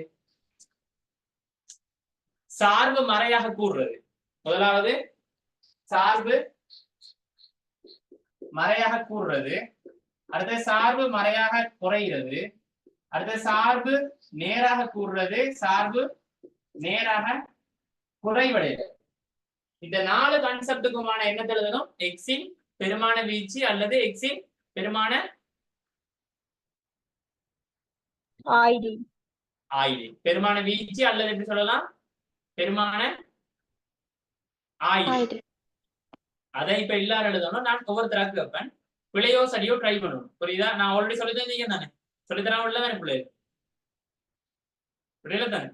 சார்பு மறையாக கூறுறது. அடுத்த சார்பு மறையாக குறைகிறது. அடுத்த சார்பு நேராக கூறுறது. சார்பு நேராக குறைவடைகிறது. இந்த 4 கான்செப்டுக்குமான என்ன எழுதணும்? எக்ஸின் பெருமான வீச்சு அல்லது எக்ஸின் பெருமான ஐடி. பெருமான வீச்சு அல்லது எப்படி சொல்லலாம்? பெருமான ஆய்டு. அதை இப்ப எல்லாரும் எழுதணும். நான் ஒவ்வொருத்தராக வைப்பேன். பிழையோ சரியோ ட்ரை பண்ணணும். புரியுதா? நான் ஆல்ரெடி சொல்லித்தேன். நீங்க தானே சொல்லித்தரா உள்ள தானே பிள்ளை புரியல தானே?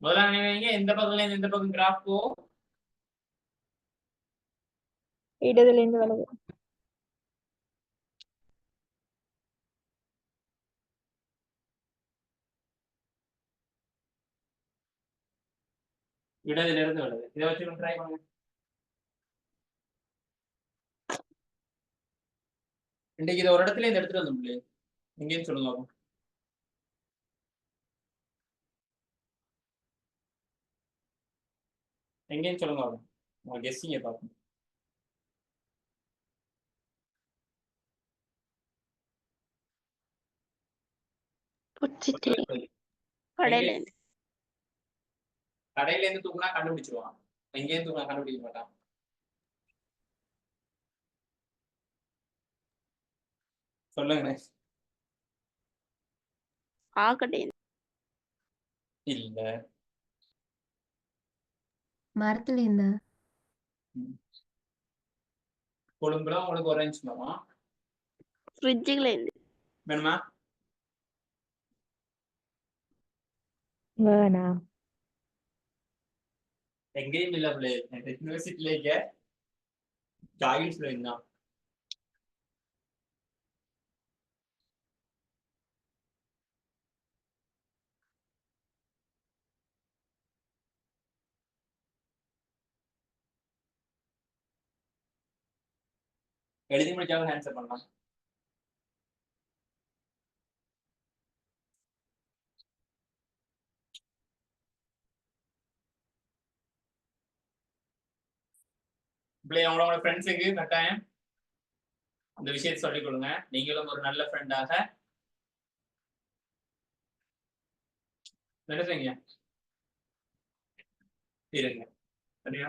முதலாம் நினைவீங்க எந்த பக்கத்துல இருந்து எந்த பக்கம் கிராஃப் போகும்? இடதுல இருந்து வலது. இடதுல இருந்து வலது. இதை வச்சு ட்ரை பண்ணுங்க. இன்னைக்கு இதை ஒரு இடத்துல இந்த எடுத்துட்டு வந்து முடியாது. எங்கேயும் சொல்லுங்க. எங்கேயும் சொல்லுங்க. உங்க கெஸ்ஸிங்க பார்க்கணும். கடையில இருந்து தூக்குனா கண்டுபிடிச்சிருவான். எங்கேயும் தூக்குனா கண்டுபிடிக்க மாட்டான். சொல்லுங்க. இல்ல. மரத்துல என்ன? கொழும்புல உங்களுக்கு ஒரு இன்ச் வேணுமா? ஃப்ரிட்ஜுல இருந்து வேணுமா? வேணாம். எங்கேயும் இல்ல பிள்ளை. யூனிவர்சிட்டியில ஜாயின்ஸ்ல இருந்தான். எழுதி முடிச்சாலும் ஆன்சர் பண்ணலாம். இப்படி அவங்களோட ஃப்ரெண்ட்ஸுக்கு கட்டாயம் இந்த விஷயத்தை சொல்லிக் கொடுங்க. நீங்களும் ஒரு நல்ல ஃப்ரெண்டாக என்ன செய்யுங்க. இருங்க சரியா?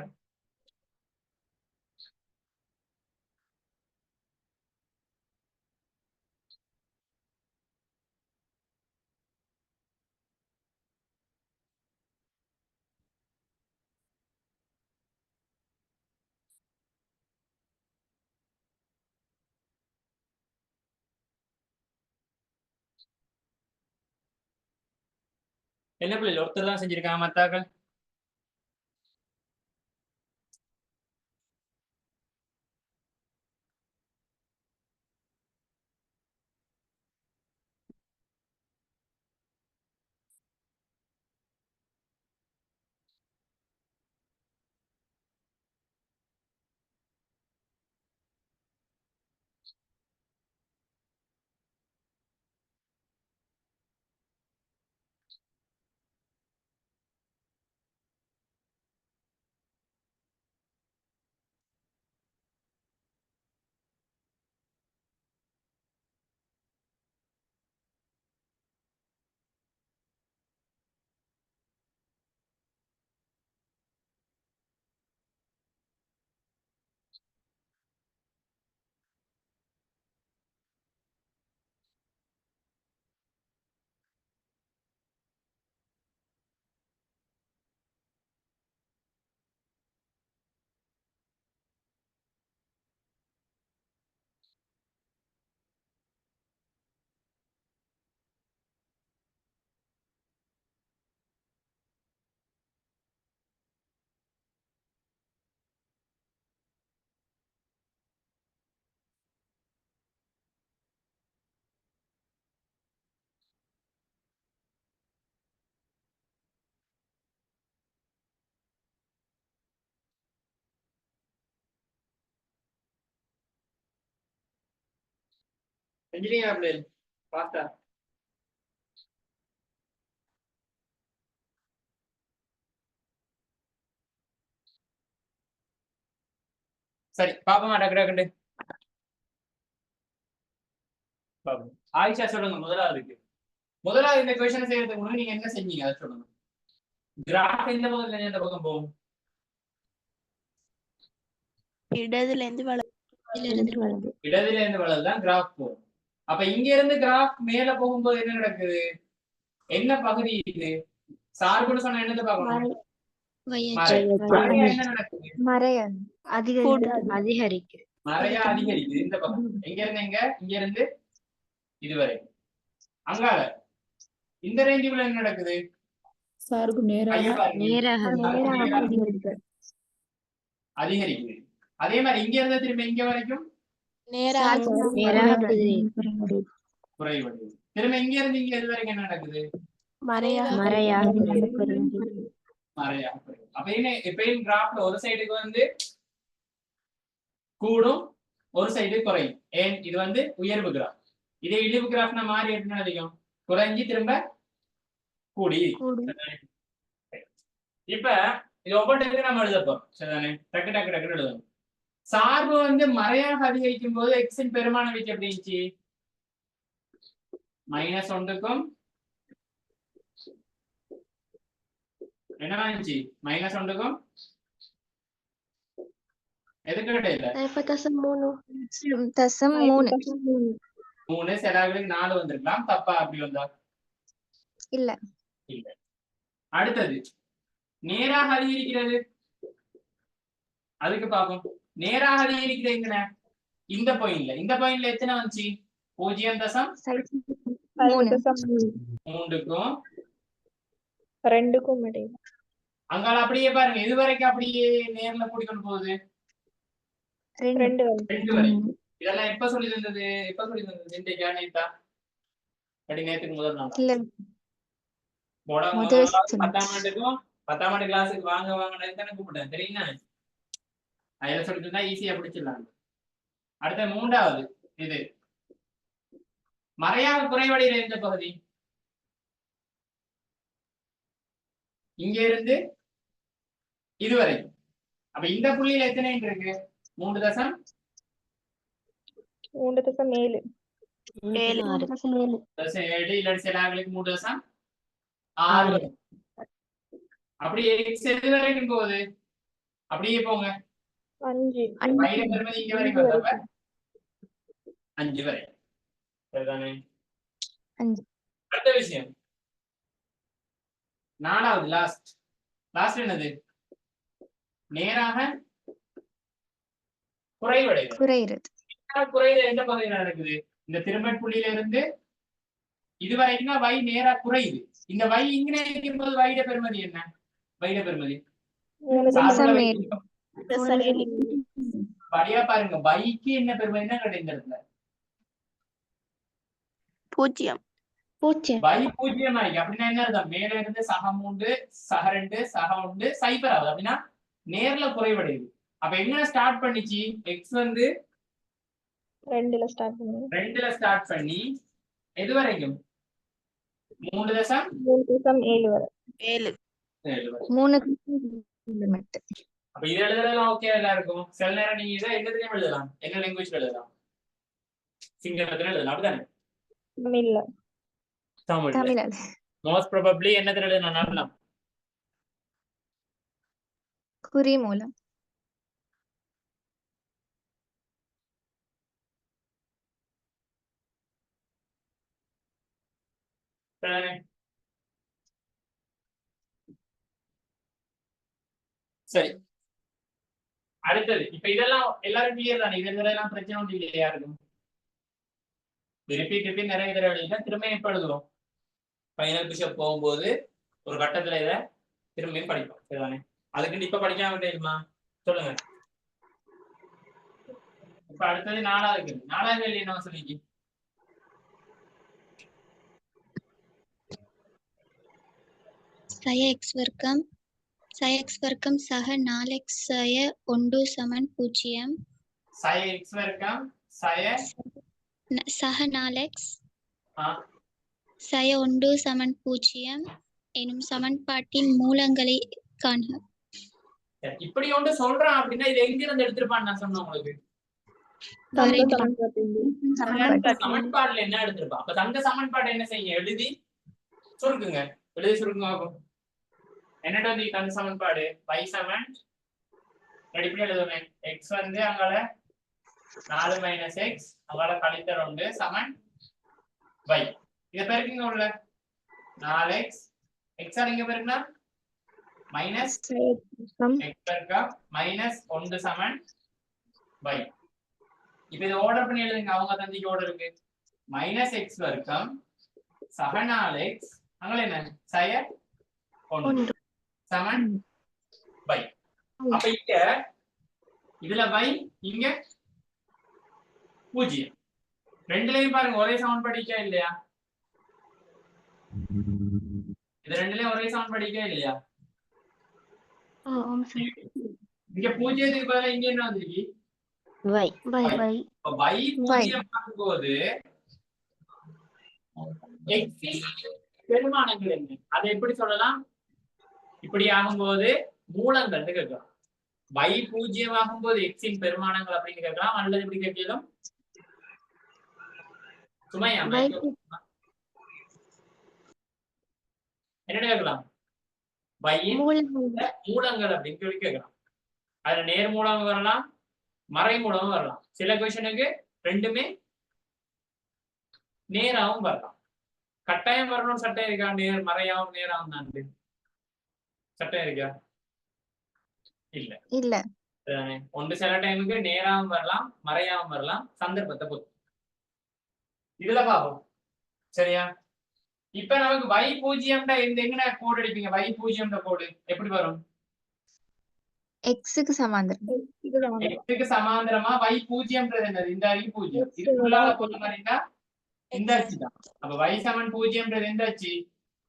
என்ன பிள்ளை ஒருத்தர் தான் செஞ்சிருக்காங்க மத்தாக்கள்? செஞ்சிட்டீங்களா பிள்ளை? ஃபாஸ்டா. சரி பாப்போமா டக்கு டக்குண்டு பாப்போம். ஆயிஷா சொல்லுங்க முதலாவது இந்த கொஸ்டின் செய்யறதுக்கு முன்னாடி நீங்க என்ன செஞ்சீங்க அதை சொல்லுங்க. கிராஃப் எந்த பக்கத்துல எந்த பக்கம் போகும்? இடதுல இருந்து இடதுல இருந்து வலதுதான் கிராஃப் போகும். அப்ப இங்க இருந்து கிராஃப் மேல போகும்போது என்ன நடக்குது? என்ன பகுதி இது? சார்புன்னு சொன்ன என்னத்தை பார்க்கணும்? மறையா என்ன நடக்குது? மறைய அதிகரிக்குது. மறையா அதிகரிக்குது இந்த பக்கம். எங்க இருந்து எங்க? இங்க இருந்து இதுவரை. அங்கால இந்த ரேஞ்சுக்குள்ள என்ன நடக்குது? சார்பு அதிகரிக்குது. அதே மாதிரி இங்க இருந்து திரும்ப இங்க வரைக்கும் குறைவடையுது. திரும்ப இங்க இருந்து இங்க இது வரைக்கும் என்ன நடக்குது? மறையா குறையுது. அப்ப என்ன எப்பயும் கிராஃப்ல ஒரு சைடுக்கு வந்து கூடும், ஒரு சைடு குறையும். ஏன் இது வந்து உயர்வு கிராஃப். இதே இழிவு கிராஃப்னா மாறி என்ன அதிகம்? குறைஞ்சி திரும்ப கூடி. இப்ப இது ஒவ்வொன்றுக்கு நம்ம எழுத போறோம். சரிதானே? டக்கு டக்கு டக்குன்னு எழுதணும். சார்பு வந்து மறையாக அதிகரிக்கும் போது எக்ஸின் பெருமான வீச்சு எப்படி இருந்துச்சு? -1க்கும் என்னவா இருந்துச்சு? -1க்கும் எதுக்கு இடையில 3 செலாக்களுக்கு 4 வந்திருக்கலாம். தப்பா அப்படி வந்தா? இல்ல. அடுத்தது நேராக அதிகரிக்கிறது. அதுக்கு பார்ப்போம். நேராக அதிகரிக்கிறது எங்க? இந்த பாயிண்ட்ல. இந்த பாயிண்ட்ல எத்தனை வந்துச்சு? 0.3க்கும் 2க்கும் இடையில. அங்கால அப்படியே பாருங்க, இது வரைக்கும் அப்படியே நேர்ல கூட்டிக்கொண்டு போகுது. 2 வரை. இதெல்லாம் எப்ப சொல்லி தந்தது? இன்றைக்கா நேத்தா? அப்படி நேத்துக்கு முதல் நாள். 10ஆம் ஆண்டு கிளாஸுக்கு வாங்க தானே கூப்பிட்டேன் தெரியுங்க. அதில் சொல்லிட்டு இருந்தா ஈஸியா பிடிச்சிடலாம். அடுத்த 3வது இது மறையாக குறைவடைகிற இந்த பகுதி இங்க இருந்து இதுவரை. அப்ப இந்த புள்ளியில எத்தனை இருக்கு? 3.7 இல்ல செலாக்களுக்கு 3.6 அப்படியே x எது வரைக்கும் போகுது? அப்படியே போங்க. 5 y பெருமதி இங்க வரைக்கும் வந்தப்ப 5 வரை. சரிதானே? 5 அடுத்த விஷயம் 4வது லாஸ்ட் என்னது? நேராக குறைவடைகிறது. குறையுது எந்த பகுதியில் நடக்குது? இந்த திரும்பட் புள்ளியில இருந்து இது வரைக்கும் y நேரா குறையுது. இந்த y இங்க நிற்கும் போது y பெருமதி என்ன? y பெருமதி வழியா பாருங்க. y என்ன பெருமதினா கிடைந்த இடத்துல 0 y 0 ஆயிருக்கு. அப்படின்னா என்ன அர்த்தம்? மேல இருந்து சகம் 3 சக 2 சக 1 சைபர் ஆகுது. அப்படின்னா நேர்ல குறைவடையுது. அப்ப எங்க ஸ்டார்ட் பண்ணிச்சு? x வந்து 2ல ஸ்டார்ட் பண்ணி எது வரைக்கும்? 3.7 வரை 7 3 அப்ப இது எழுதுறதுலாம் ஓகே எல்லாருக்கும். சில நேரம் நீங்க இதை என்னதுலயும் எழுதலாம். என்ன லாங்குவேஜ்ல எழுதலாம்? சிங்களத்துல எழுதலாம். அப்படிதானே? தமிழ்ல மோஸ்ட் ப்ராபபிலி என்னதுல எழுதலாம்? குறி மூலம் சரி, அடுத்தது. இப்ப இதெல்லாம் எல்லாரும் கிளியர் தானே? இதெல்லாம் பிரச்சனை ஒன்றும் இல்லையா? இருக்கும் ரிப்பீட் நிறைய தடவை எழுதினா திரும்ப எப்ப எழுதுவோம்? ஃபைனல் பிஷப் போகும்போது ஒரு கட்டத்துல இதை திரும்பியும் படிப்போம். சரிதானே? அதுக்கு இப்ப படிக்காம தெரியுமா? சொல்லுங்க. இப்ப அடுத்தது 4வது கேள்வி. 4வது கேள்வி என்ன சொல்லிக்கு? சய x வர்க்கம் சக 4x சய 1 சமன் 0. சய x வர்க்கம் சக 4x சய 1 சமன் 0 எனும் சமன்பாட்டின் மூலங்களை காண்க. இப்படி ஒன்று சொல்றான் அப்படின்னா இது எங்க இருந்து எடுத்திருப்பான்னு நான் சொன்னேன் உங்களுக்கு. சமன்பாடுல என்ன எடுத்திருப்பான்? அப்ப தங்க சமன்பாடு என்ன செய்ய? எழுதி சுருக்குங்க. என்னட்டு வந்து தங்க சமன்பாடு y சமன் எப்படி எழுதுவேன்? x வந்து அங்கால 4 மைனஸ் x அங்கால கழித்தல் 1 சமன் y. இதை பெருக்குங்க. உள்ள 4x x இங்க பெருக்குனா மைனஸ் x பெருக்கம் மைனஸ் 1 சமன் y. இப்ப இதை ஆர்டர் பண்ணி எழுதுங்க. அவங்க தந்திக்கு ஆர்டர் இருக்கு. மைனஸ் x வர்க்கம் சக 4x அங்கே என்ன சய 1 சமன் y. அப்ப இங்க இதுல y இங்க 0. ரெண்டுலயும் பாருங்க ஒரே சமன்பாடிக்கா இல்லையா? இது ரெண்டுலயும் ஒரே சமன்பாடிக்கா இல்லையா? இங்க 0க்கு பதிலா இங்க என்ன வந்திருக்கு? y y 0 ஆகும்போது x பெருமானங்கள் என்ன? அதை எப்படி சொல்லலாம்? இப்படி ஆகும்போது மூலங்கள் கேட்கலாம். y 0 ஆகும்போது x இன் பெருமானங்கள் அப்படின்னு கேட்கலாம். அல்லது எப்படி கேட்கலாம்? சுமையா என்ன கேட்கலாம்? y இன் மூலங்கள் அப்படின்னு சொல்லி கேட்கலாம். அதுல நேர் மூலம் வரலாம், மறை மூலமும் வரலாம். சில கொஸ்டினுக்கு ரெண்டுமே நேராவும் வரலாம். கட்டாயம் வரணும் சட்டம் இருக்கா? மறையாவும் நேராவும் தான் சட்டம் இருக்கா? இல்ல. ஒன்று சில டைமுக்கு நேராவும் வரலாம், மறையாவும் வரலாம். சந்தர்ப்பத்தை பொறுத்து இதுல பாப்போம். சரியா? இப்ப நமக்கு y 0 எங்க கோடு அடிப்பீங்க? y 0 கோடு எப்படி வரும்? x க்கு சமாந்தரமா y 0 என்னது? இந்த அச்சு 0. இதுக்குள்ளால போற மாதிரினா இந்த அச்சு தான். அப்ப y சமன் 0 எந்த அச்சு?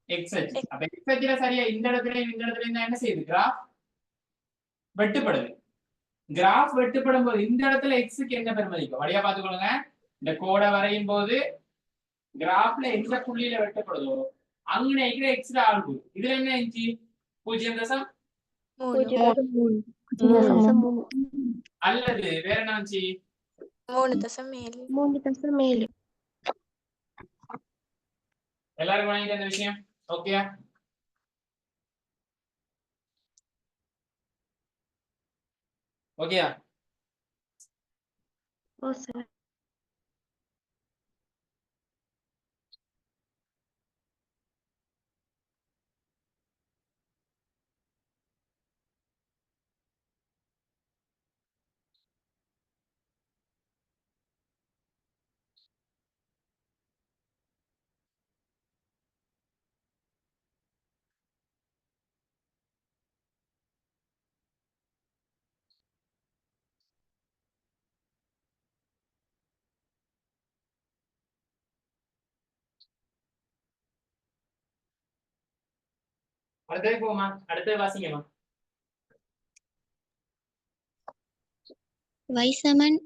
x அச்சு. அப்ப x அச்சுல சரியா இந்த இடத்துல என்ன செய்யுது? கிராஃப் வெட்டுப்படுது. கிராஃப் வெட்டுப்படும் போது இந்த இடத்துல x க்கு என்ன பெருமதிக்கும்? வழியா பாத்துக்கொள்ளுங்க. இந்த கோடை வரையும் போது கிராஃப்ல எந்த புள்ளியில வெட்டப்படுதோ அங்க இருக்கிற x ஆகும். இதுல என்ன இருந்துச்சு? 0.3 அல்லது வேற என்ன இருந்துச்சு? 3.7 எல்லாரும் வாங்கிட்டு அந்த விஷயம் ஓகே? ஓகேயா? ஓ சார். அடுத்தது போமா, அடுத்தது வாசிங்கம்மா. y சமன்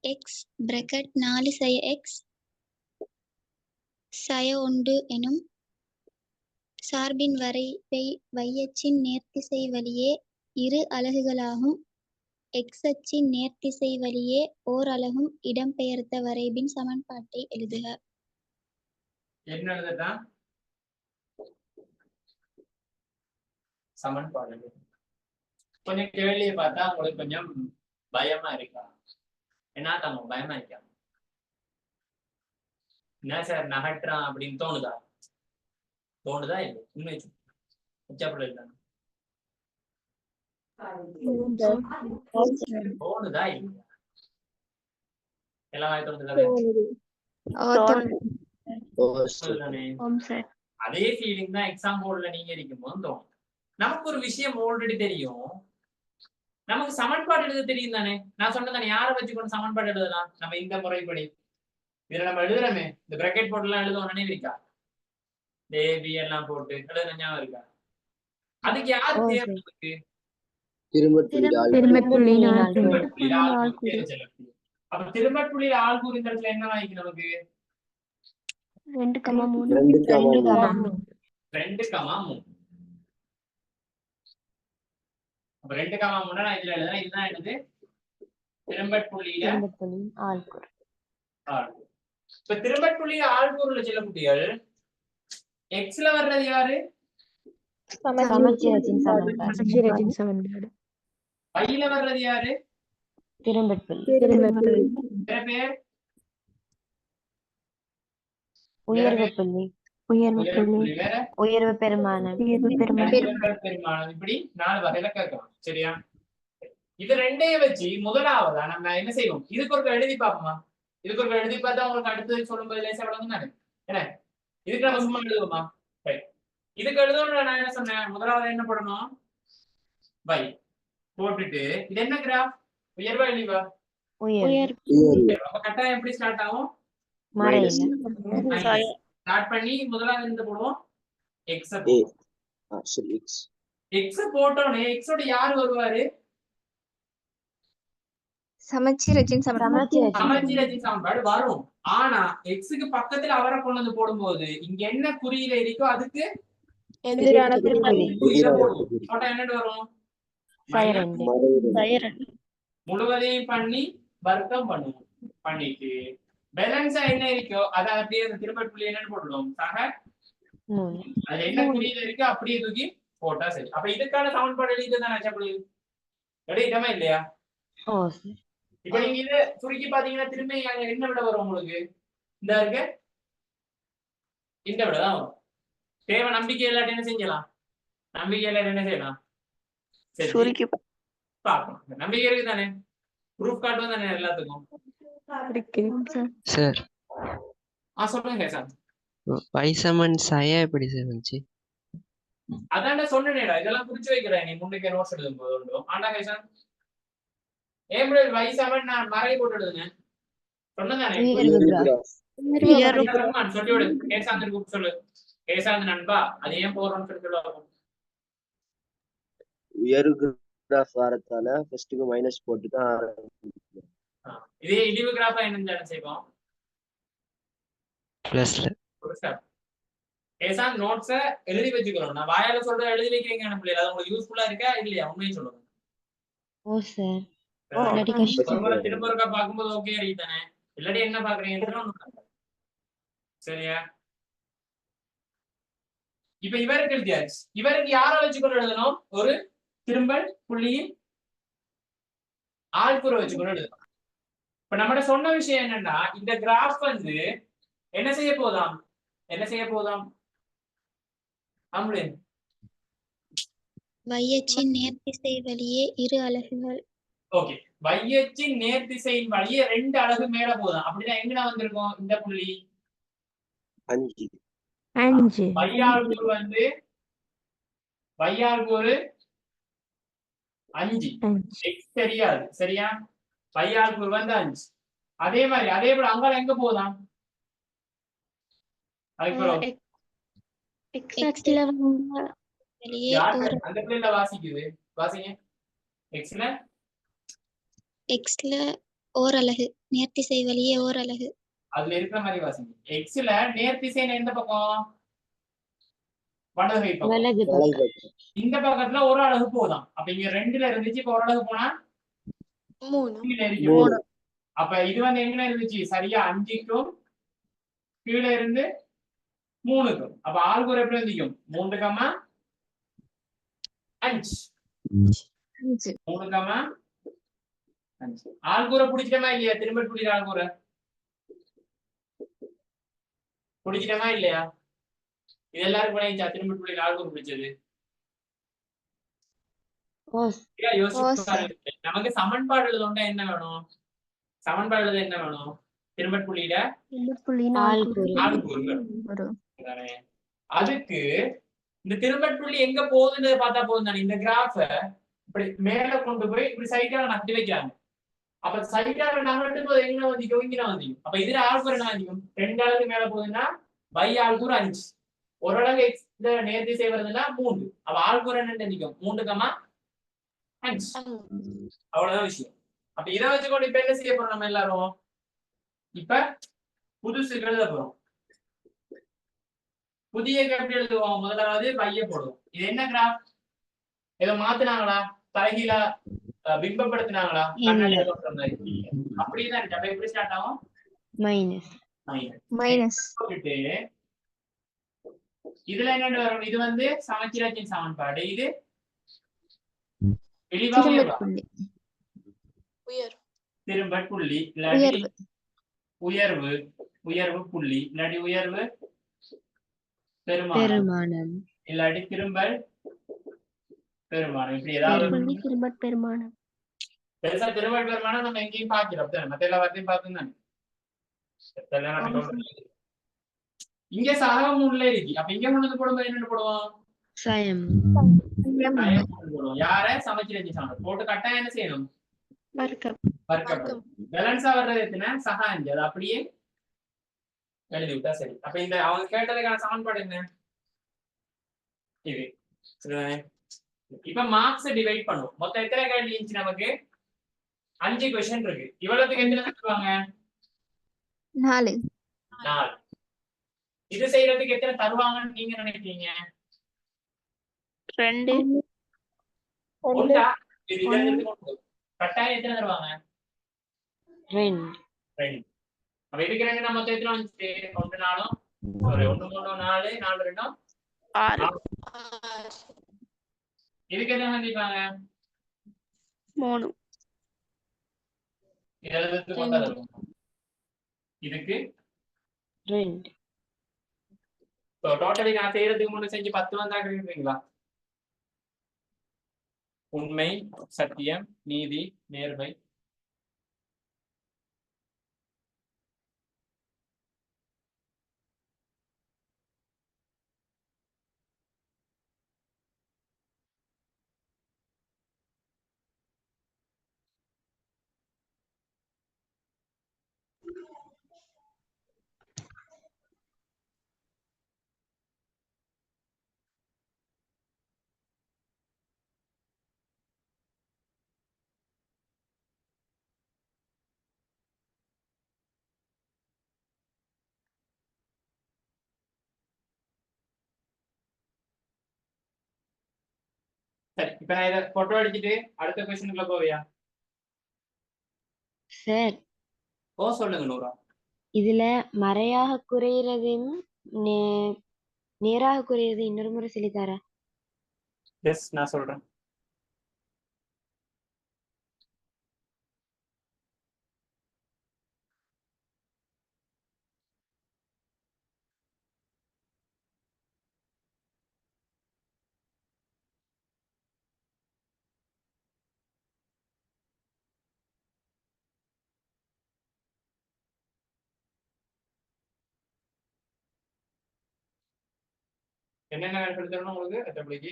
எக்ஸ் bracket 4 சய x சய 1 எனும் சார்பின் வரைவை y அச்சின் நேர்த்திசை வழியே இரு அலகுகளாகும் x அச்சின் நேர்த்திசை வழியே ஓர் அலகும் இடம்பெயர்த்த வரைபின் சமன்பாட்டை எழுதுக. என்ன எழுதட்டா? சமன்பாடு. கொஞ்சம் கேள்வியை பார்த்தா உங்களுக்கு கொஞ்சம் பயமா இருக்கா? என்ன தங்கம் பயமா இருக்கா? என்ன சார் நகட்டுறான் அப்படின்னு தோணுதா? தோணுதா இல்லை? உண்மை உச்சாப்பிள்ள இல்ல தோணுதா இல்லை? எல்லாம் வாய் தோணுதானே? அதே ஃபீலிங் தான் எக்ஸாம் போர்டுல நீங்க இருக்கும்போது தோணும். நமக்கு ஒரு விஷயம் ஆல்ரெடி தெரியும், நமக்கு சமன்பாடு எழுத தெரியும் தானே. நான் சொன்னதானே, யாரை வச்சுக்கொண்டு சமன்பாடு எழுதலாம்? நம்ம இந்த முறைப்படி இதுல நம்ம எழுதுறமே, இந்த பிராக்கெட் போட்டு எல்லாம் எழுதுவோம், நினைவு இருக்கா? ஏபி எல்லாம் போட்டு எழுத ஞாபகம் இருக்கா? அதுக்கு யார் தேவை? நமக்கு அப்ப திரும்பப்புள்ளியில ஆள் கூறுங்கிறதுல என்ன வாங்கிக்கு நமக்கு? 2,3. 2,3. அப்ப 2,3 நான் இதுல எழுதுறேன். இதுதான் என்னது? திரும்பப்புள்ளியில ஆள்கூறு. இப்ப திரும்பப்புள்ளியில ஆள்கூறுல சில குட்டிகள் எக்ஸ்ல வர்றது யாரு? சமச்சீரத்தின் சமன்பாடு. பையில வர்றது யாரு? திரும்பப்புள்ளி. வேற பேர்? உயர்வு புள்ளி. வேற உயர்வு பெருமானம். பெருமானம். இப்படி 4 வகையில கேட்கலாம். சரியா? இது ரெண்டையும் வச்சு முதலாவதா நம்ம என்ன செய்வோம்? இதுக்கு ஒரு எழுதி பார்ப்போமா? இதுக்கு ஒரு எழுதி பார்த்தா உங்களுக்கு அடுத்து சொல்லும் போது லேசா விளங்கும் தானே. என்ன இதுக்கு நம்ம சும்மா எழுதுவோமா? இதுக்கு எழுதணும். நான் என்ன சொன்னேன்? முதலாவது என்ன போடணும்? பை போட்டுட்டு இது என்ன கிராஃப்? உயர்வா இழிவா? அப்ப கட்டாயம் எப்படி ஸ்டார்ட் ஆகும்? ஸ்டார்ட் பண்ணி முதலாவது என்ன போடுவோம்? எக்ஸ் போட்டோனே எக்ஸோட யாரு வருவாரு? சமச்சீரத்தின் சமன்பாடு வரும். ஆனா எக்ஸுக்கு பக்கத்துல அவரை கொண்டு வந்து போடும்போது இங்க என்ன குறியில இருக்கோ அதுக்கு எதிரான என்னட்டு வரும்? முழுவதையும் பண்ணி வர்க்கம் பண்ணுவோம். பண்ணிட்டு பேலன்ஸா என்ன இருக்கோ அதை அப்படியே திரும்ப புள்ளி என்னன்னு போடணும். சக அது என்ன குறியில இருக்கோ அப்படியே தூக்கி போட்டா சரி. அப்ப இதுக்கான சமன்பாடு எழுதிதான் நச்சப்படி எழுதிட்டோமா இல்லையா? இப்ப நீங்க இதை சுருக்கி பாத்தீங்கன்னா திரும்ப என்ன விட வரும் உங்களுக்கு? இந்த இருக்கு, இந்த விடதான் வரும். தேவை நம்பிக்கை இல்லாட்டி என்ன செஞ்சலாம்? நம்பிக்கை இல்லாட்டி என்ன செய்யலாம்? சுருக்கி பார்க்கணும். நம்பிக்கை இருக்கு தானே? ப்ரூஃப் காட்டுவோம் தானே எல்லாத்துக்கும்? சார் சொல்லுங்க சார். y சமன் சாயா எப்படி சார் வந்துச்சு? அதான்டா சொன்னேடா, இதெல்லாம் குறிச்சு வைக்கிறேன் நீ முன்னுக்கு நோட்ஸ் எழுதும் போது. ஆண்டா கைசான் ஏப்ரல் y சமன் நான் மறை போட்டு எழுதுனேன் சொன்னதானே? சொல்லி விடு. கேசாந்தர் கூப்பிட்டு சொல்லு. கேசாந்தர் நண்பா அது ஏன் போடுறோம்னு சொல்லி சொல்லுவாங்க. உயர்வு கிராஃப் வரதால ஃபர்ஸ்ட்க்கு மைனஸ் போட்டு தான் இதே இழிவு கிராஃபா என்ன செய்வோம்? பிளஸ்ல. கேசாந்த் நோட்ஸ எழுதி வச்சுக்கிறோம். நான் வாயால சொல்ற எழுதி வைக்கிறீங்க நம்மள. அது உங்களுக்கு யூஸ்ஃபுல்லா இருக்கா இல்லையா? உண்மையை சொல்லுங்க. ஓ சார். திரும்ப ஒருக்கா பார்க்கும்போது ஓகே தானே? இல்லாட்டி என்ன பாக்குறீங்க? சரியா? இப்ப இவருக்கு எழுதியாச்சு. இவருக்கு யாரை வச்சுக்கொண்டு எழுதணும்? ஒரு திரும்பல் புள்ளியின் ஆள்கூரை வச்சுக்கொண்டு எழுதணும். இப்ப நம்ம சொன்ன விஷயம் என்னன்னா, இந்த கிராஃப் வந்து என்ன செய்ய போதாம்? என்ன செய்ய போதாம்? அம்புலின் வையச்சின் நேர்த்திசை வழியே இரு அலகுகள். ஓகே, வையச்சின் நேர்திசையின் வழியே 2 அலகு மேல போதும். அப்படின்னா எங்கடா வந்திருக்கும் இந்த புள்ளி? 5. 5 வையாள்கூறு வந்து வையாள்கூறு 5. எக்ஸ் தெரியாது, சரியா? வையாள்கூறு வந்து 5. அதே போல அங்கால எங்க போதாம்? அதுக்கப்புறம் வெளியே யாரு அந்த பிள்ளைல வாசிக்குது? வாசிங்க. எக்ஸ்ல எக்ஸ்ல ஓர் அலகு, நேர்த்திசை வழியே ஓர் அலகு. அதுல இருக்கிற மாதிரி வாசிங்க. எக்ஸ்ல நேர்திசைன்னு எந்த பக்கம்? வலதுகை பக்கம். வலது வலது பக்கம் பக்கம். இந்த பக்கத்துல ஒரு அலகு போதாம். அப்ப இங்க 2ல இருந்துச்சு, இப்ப ஒரு அலகு போனா 3. அப்ப இது வந்து எங்க இருந்துச்சு? சரியா 5க்கும் கீழே இருந்து 3க்கும். அப்ப ஆள்கூறு எப்படி இருந்துக்கும்? 3, 5. 3, 5. ஆள்கூரை பிடிச்சிட்டமா இல்லையா? திரும்ப பிடிக்கிற ஆள்கூரை பிடிச்சிட்டமா இல்லையா? இது எல்லாரும் பண்ணிச்சா? திரும்ப பிடிக்கிற ஆள்கூரை பிடிச்சது யோசிச்சு பாருங்க. நமக்கு சமன்பாடு எழுதணும்னா என்ன வேணும்? சமன்பாடு எழுத என்ன வேணும்? திரும்ப புள்ளியில ஆள்கூறு. அதுக்கு இந்த திரும்பட்புள்ளி எங்க போகுதுன்னு பார்த்தா போதும் தானே. இந்த கிராஃப இப்படி மேல கொண்டு போய் இப்படி சைட்டால நகர்த்தி வைக்கிறாங்க. அப்ப சைட்டால நகர்த்தும் போது எங்க வந்திக்கும்? இங்க வந்திக்கும். அப்ப இதுல ஆள்கூறு என்ன வந்திக்கும்? 2 அலகு மேல போகுதுன்னா பை ஆள்கூறு 5. ஒரு அலகு எக்ஸ் நேர்திசை வருதுன்னா 3. அப்ப ஆள்கூறு என்ன வந்திக்கும்? 3, 5. அவ்வளவுதான் விஷயம். அப்ப இதை வச்சுக்கொண்டு இப்ப என்ன செய்ய போறோம் நம்ம எல்லாரும்? இப்ப புதுசு எழுத போறோம். புதிய எப்படி எழுதுவோம்? முதலாவது பைய போடுவோம். இது என்ன கிராஃப்? ஏதோ மாத்துனாங்களா? தலைகீழா பிம்பப்படுத்தினாங்களா? அப்படிதான் இருக்கு. அப்ப எப்படி ஸ்டார்ட் ஆகும்? மைனஸ் போட்டுட்டு இதுல என்ன வரும்? இது வந்து சமச்சீரத்தின் சமன்பாடு. இது திரும்பட் புள்ளி இல்லாட்டி உயர்வு புள்ளி இல்லாட்டி உயர்வு பெருமானம் இல்லாட்டி திரும்பல் பெருமானம். இப்படி ஏதாவது பெருசா திரும்பல் பெருமானம் நம்ம எங்கேயும் பாக்கிறோம். மத்த எல்லா வார்த்தையும் பார்த்துதான் இங்க சகம் உள்ள இருக்கு. அப்ப இங்க கொண்டு போடும்போது என்ன போடுவோம்? போடுவோம். யார? சமச்சீரத்தின் சமன்பாடு போட்டு கட்டாயம் என்ன செய்யணும்? வர்க்கம். பேலன்ஸா வர்றது எத்தனை? சக 5. அது அப்படியே எழுதி விட்டா சரி. அப்ப இந்த அவங்க கேட்டதுக்கான சமன்பாடு என்ன? இது. இப்ப மார்க்ஸ் டிவைட் பண்ணுவோம். மொத்தம் எத்தனை கேள்வி இருந்துச்சு நமக்கு? 5 क्वेश्चन இருக்கு. இவ்வளவுக்கு எத்தனை தருவாங்க? 4. இது செய்யறதுக்கு எத்தனை தருவாங்கன்னு நீங்க நினைக்கிறீங்க? 2. ஒன்றா? இது கட்டாயம் எத்தனை தருவாங்க? 2. அப்ப இதுக்கு 2 நம்ம மொத்தம் எத்தனை வந்துச்சு? 1 4 1 3 4 4 2 6. இதுக்கு என்ன சந்திப்பாங்க? 3. எழுதுறதுக்கு கொண்டா தருவோம். இதுக்கு 2. டோட்டலி நான் செய்யறதுக்கு முன்னாடி செஞ்சு 10 வந்தா கிடைக்குங்களா? உண்மை, சத்தியம், நீதி, நேர்மை. சரி, இப்ப நான் இதை போட்டோ அடிச்சுட்டு அடுத்த क्वेश्चनக்குள்ள போவியா? சார் சொல்லுங்க நூறா. இதுல மறையாக குறையறதையும் நேராக குறையது இன்னொரு முறை சொல்லித்தாரா? எஸ், நான் சொல்றேன். என்னென்ன வெளிப்படுத்தணும் உங்களுக்கு அட்டபிளிக்கு?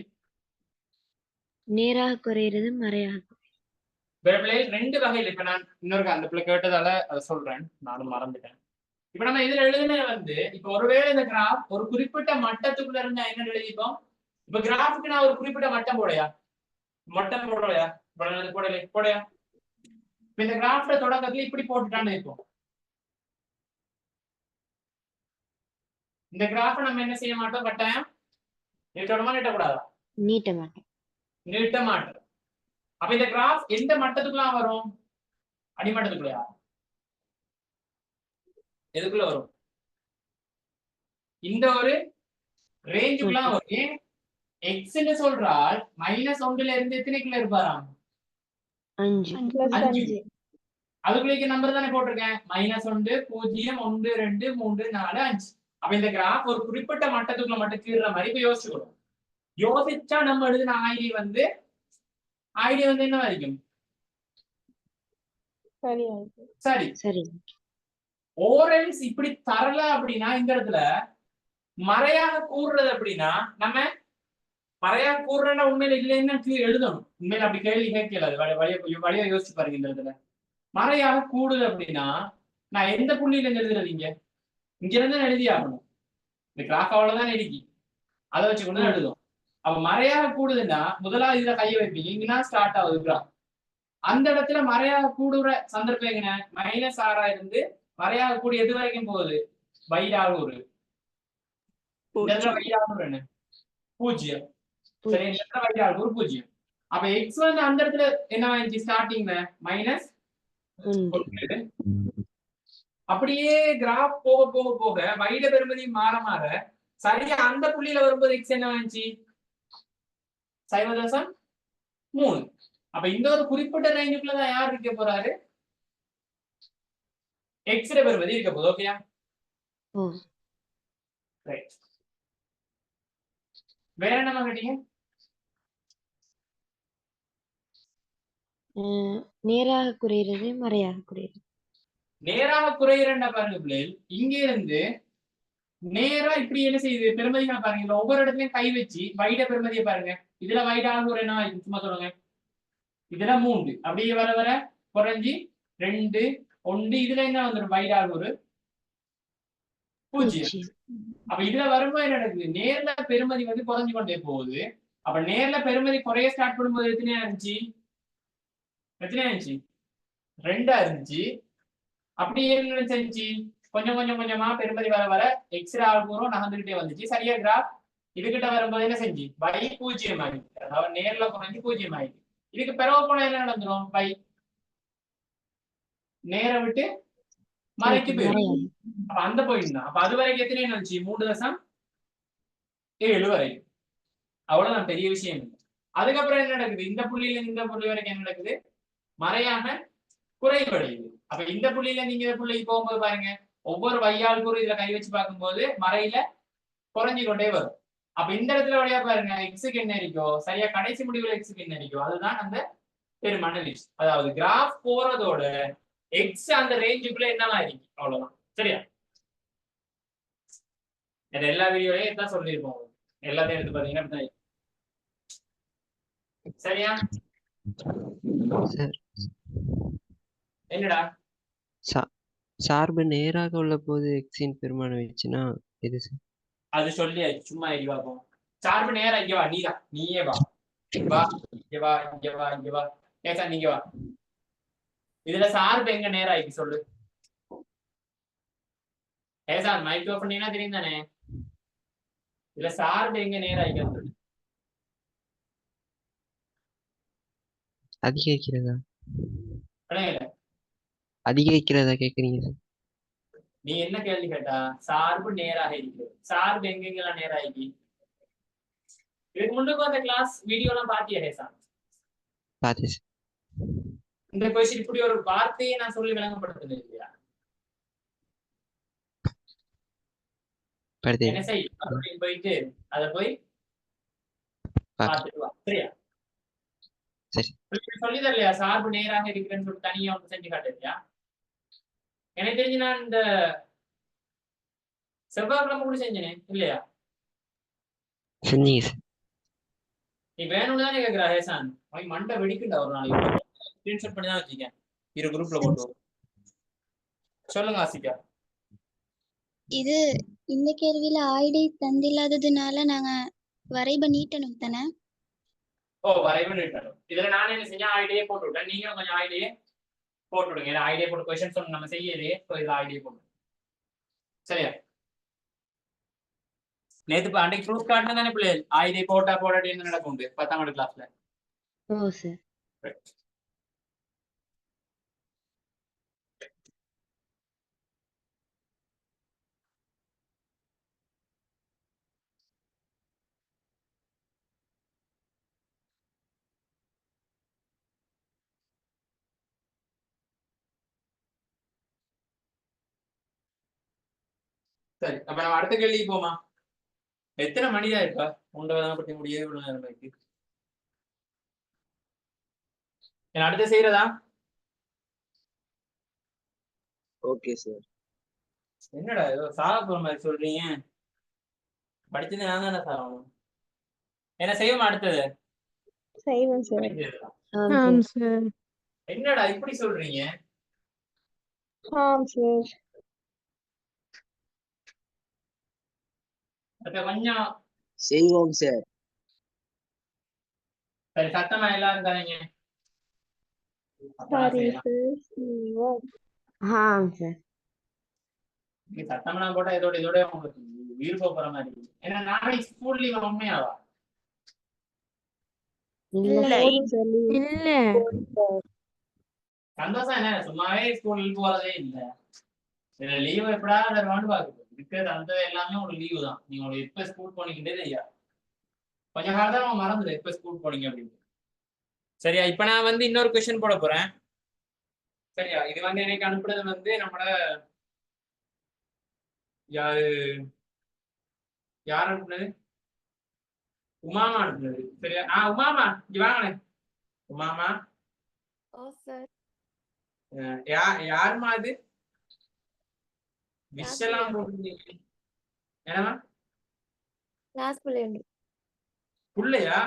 நேராக குறையிறது மறையாக. ரெண்டு வகையில். இப்ப நான் இன்னொரு அந்த பிள்ளை கேட்டதால அதை சொல்றேன், நானும் மறந்துட்டேன். இப்ப நம்ம இதுல எழுதுன வந்து, இப்ப ஒருவேளை இந்த கிராஃப் ஒரு குறிப்பிட்ட மட்டத்துக்குள்ள இருந்தா என்ன எழுதிப்போம்? இப்ப கிராஃபுக்கு நான் ஒரு குறிப்பிட்ட மட்டம் போடையா, மட்டம் போடலையா, போடையா. இப்ப இந்த கிராஃப்ல தொடக்கத்துல இப்படி போட்டுட்டான்னு இருப்போம். இந்த கிராஃபை நம்ம என்ன செய்ய மாட்டோம், கட்டாயம் நீட்டமா நீட்டக்கூடாதா? நீட்ட மாட்டோம். நீட்ட மாட்டோம். அப்ப இந்த கிராஃப் எந்த மட்டத்துக்குலாம் வரும்? அடிமட்டத்துக்குள்ளயா? எதுக்குள்ள வரும்? இந்த ஒரு ரேஞ்சுக்குலாம் வரும். ஏன் எக்ஸ்ன்னு சொல்றால் -1ல இருந்து எத்தனைக்குள்ள இருப்பாராம்? 5. +5. அதுக்குள்ள நம்பர் தானே போட்டிருக்கேன். -1 0 1 2 3 4 5. அப்ப இந்த கிராஃப் ஒரு குறிப்பிட்ட மட்டத்துக்குள்ள மட்டும் கீறுற மாதிரி இப்ப யோசிச்சுக்கணும். யோசிச்சா நம்ம எழுதின ஐடி வந்து என்ன வரைக்கும்? சரி சரி. ஓரல்ஸ் இப்படி தரல அப்படின்னா இந்த இடத்துல மறையாக கூறுறது அப்படின்னா நம்ம மறையாக கூறுறா உண்மையில இல்லைன்னு எழுதணும். உண்மையில அப்படி கேள்வி கேட்கல. வழியா யோசிச்சு பாருங்க. இந்த இடத்துல மறையாக கூடுது அப்படின்னா நான் எந்த புள்ளியில இருந்து எழுதுறது? இங்க இருந்து எழுதி ஆகணும். இந்த கிராஃப் அவ்வளவுதான் எழுதி அதை வச்சு கொண்டு எழுதும். அப்ப மறையாக கூடுதுன்னா முதலாவது இதுல கையை வைப்பீங்க. இங்கன்னா ஸ்டார்ட் ஆகுது கிராஃப். அந்த இடத்துல மறையாக கூடுற சந்தர்ப்பம் எங்க? -6 இருந்து மறையாக கூடி எது வரைக்கும் போகுது? -1. இந்த இடத்துல -1 என்ன? 0. சரி, இந்த இடத்துல -1 0. அப்ப எக்ஸ் வந்து அந்த இடத்துல என்ன ஆயிடுச்சு? ஸ்டார்டிங்ல -1. அப்படியே கிராஃப் போக போக போக வைட பெறுமதி மாற மாற சரியா அந்த புள்ளியில வரும்போது எக்ஸ் என்ன ஆயிடுச்சு? 0.3. அப்ப இந்த ஒரு குறிப்பிட்ட ரேஞ்சுக்குள்ளதான் யார் இருக்க போறாரு? எக்ஸ் பெறுமதி இருக்க போகுது. ஓகேயா? ரைட். வேற என்ன கேட்டீங்க? நேராக குறையிறது மறையாக குறையிறது. நேராக குறையிறண்டா பாருங்க பிள்ளைகள். இங்க இருந்து நேரா இப்படி என்ன செய்யுது? பெருமதிகளை பாருங்க. ஒவ்வொரு இடத்துலயும் கை வச்சு வைட பெருமதியை பாருங்க. இதுல வைட ஆகுற என்ன சும்மா சொல்லுங்க. இதுல 3 அப்படியே வர வர குறைஞ்சி 2 1. இதுல என்ன வந்துடும்? வைட ஆகுற 0. அப்ப இதுல வரும்போது என்ன நடக்குது? நேர்ல பெருமதி வந்து குறைஞ்சு கொண்டே போகுது. அப்ப நேர்ல பெருமதி குறைய ஸ்டார்ட் பண்ணும்போது எத்தனையா இருந்துச்சு? 2 இருந்துச்சு. அப்படி என்ன செஞ்சு கொஞ்சம் கொஞ்சமா பெருமதி வர வர எக்ஸ்ரே ஆகுறோம் நகர்ந்துகிட்டே வந்துச்சு. சரியா கிராஃப் இதுகிட்ட வரும்போது என்ன செஞ்சு? பை 0 ஆயிடுச்சு. அதாவது நேர்ல குறைஞ்சு 0 ஆயிடுச்சு. இதுக்கு பிறகு போன என்ன நடந்துடும்? பை நேர விட்டு மறைக்கு போயிடும். அப்ப அந்த பாயிண்ட் தான். அப்ப அது வரைக்கும் எத்தனை இருந்துச்சு? 3.7 வரைக்கும். அவ்வளவுதான், பெரிய விஷயம் இல்லை. அதுக்கப்புறம் என்ன நடக்குது? இந்த புள்ளியில இந்த புள்ளி வரைக்கும் என்ன நடக்குது? மறையாக குறைவடையுது. அப்ப இந்த புள்ளியில நீங்க இந்த புள்ளிக்கு போகும்போது பாருங்க, ஒவ்வொரு வையால் கூறு இதுல கை வச்சு பார்க்கும்போது மறையில குறைஞ்சு கொண்டே வரும். அப்ப இந்த இடத்துல வழியா பாருங்க, எக்ஸுக்கு என்ன இருக்கோ சரியா கடைசி முடிவுல எக்ஸுக்கு என்ன இருக்கோ அதுதான் அந்த பெருமான லிஸ்ட். அதாவது கிராஃப் போறதோட எக்ஸ் அந்த ரேஞ்சுக்குள்ள என்னவா இருக்கு, அவ்வளவுதான். சரியா? எல்லா வீடியோலயும் இதான் சொல்லியிருப்போம். எல்லாத்தையும் எடுத்து பாத்தீங்கன்னா சரியா? என்னடா சார்பு நேராக உள்ள போது எக்ஸின் பெருமானம் வச்சுன்னா எது சார்? அது சொல்லி சும்மா எரி பார்ப்போம். சார்பு நேரா இங்க வா. நீயே வா. வா இங்க வா இங்க வா இங்க வா. ஏசா நீங்க வா. இதுல சார்பு எங்க நேரா ஆயிடுச்சு சொல்லு. ஏசா மைக் ஓபன் பண்ணீங்கன்னா தெரியும் தானே. இதுல சார்பு எங்க நேரா ஆயிடுச்சு சொல்லு. அதிகரிக்கிறதா கேக்குறீங்க சார்? நீ என்ன கேள்வி கேட்டா சார்பு நேராக இருக்கிறது. சார்பு எங்கெங்கெல்லாம் நேராகி இதுக்கு முன்னுக்கு அந்த கிளாஸ் வீடியோ எல்லாம் பாத்தியா ஹேசா? பார்த்து சார். இந்த கொஸ்டின் இப்படி ஒரு வார்த்தையை நான் சொல்லி விளங்கப்படுத்துறது இல்லையா? படுத்து என்ன செய் அப்படின்னு போயிட்டு அத போய் பார்த்துட்டு வா. சரியா? சரி. சொல்லி தரலையா சார்பு நேராக இருக்கிறேன்னு சொல்லி தனியா ஒன்று செஞ்சு காட்டுறியா? எனக்கு தெரிஞ்சு நான் இந்த செவ்வாய்க்கிழமை கூட செஞ்சேனே இல்லையா? செஞ்சீங்க சார். நீ வேணும்னு தானே கேட்கிறா ஹேசான்? அவன் மண்டை வெடிக்குண்டா ஒரு நாளைக்கு. ஸ்கிரீன்ஷாட் பண்ணி தான் வச்சுக்கேன். இரு குரூப்ல போட்டு சொல்லுங்க ஆசிகா. இது இந்த கேள்வியில ஐடி தந்தில்லாததுனால நாங்க வரைப நீட்டணும் தானே? ஓ வரைவு நீட்டணும். இதுல நான் என்ன செஞ்சேன் ஐடியே போட்டு விட்டேன். நீங்களும் கொஞ்சம் ஐடியே போட்டு விடுங்க. ஏன்னா ஐடியா போட்டு கொஸ்டின் சொன்ன நம்ம செய்யலையே. இதுல ஐடியா போட்டு சரியா? நேத்து அன்னைக்கு ப்ரூஃப் காட்டினா தானே பிள்ளை ஐடியா போட்டா போடாட்டி என்ன நடக்கும் 10ஆம் கிளாஸ்ல. ஓ சார். சரி அப்ப நம்ம அடுத்த கேள்விக்கு போமா? எத்தனை மணிதான் இப்ப உண்டை பற்றி முடியவே இருக்கு. அடுத்த செய்யறதா? Okay sir. என்னடா ஏதோ சாக போற மாதிரி சொல்றீங்க. படிச்சது நான் தானே சாகணும். என்ன செய்வோம் அடுத்தது? செய்வேன் சார். ஆம் சார். என்னடா இப்படி சொல்றீங்க? ஆம் சார். கொஞ்சம் செய்வோம் சார். சரி சத்தமா எல்லாரும் தரீங்க. சரி சார் செய்வோம். ஆம் சார். நீ சத்தம்லாம் போட்டா இதோட உங்களுக்கு உயிர் போற மாதிரி இருக்கு. ஏன்னா நாளைக்கு ஸ்கூல் லீவ் உண்மையாவா? இல்ல போதும் சார் leave. இல்ல சந்தோஷம் என்ன சும்மாவே ஸ்கூல் போறதே இல்லை. இதுல லீவ் எப்படா வருவான்னு பாக்குது. இருக்கிறது அந்த எல்லாமே உங்களுக்கு லீவு தான். நீங்க உங்களுக்கு எப்ப ஸ்கூல் போனீங்கன்றே தெரியா. கொஞ்ச காலம் தான் நம்ம மறந்துடு எப்ப ஸ்கூல் போனீங்க அப்படின்னு. சரியா? இப்ப நான் வந்து இன்னொரு கொஸ்டின் போட போறேன். சரியா? இது வந்து எனக்கு அனுப்புறது வந்து நம்மளோட யார் அனுப்புனது? உமாமா அனுப்புனது. சரியா? உமாமா இங்க வாங்க. உமாமா யாருமா அது? விஷ் எல்லாம் போட்டுருந்தீங்க. என்னமா புள்ளையா?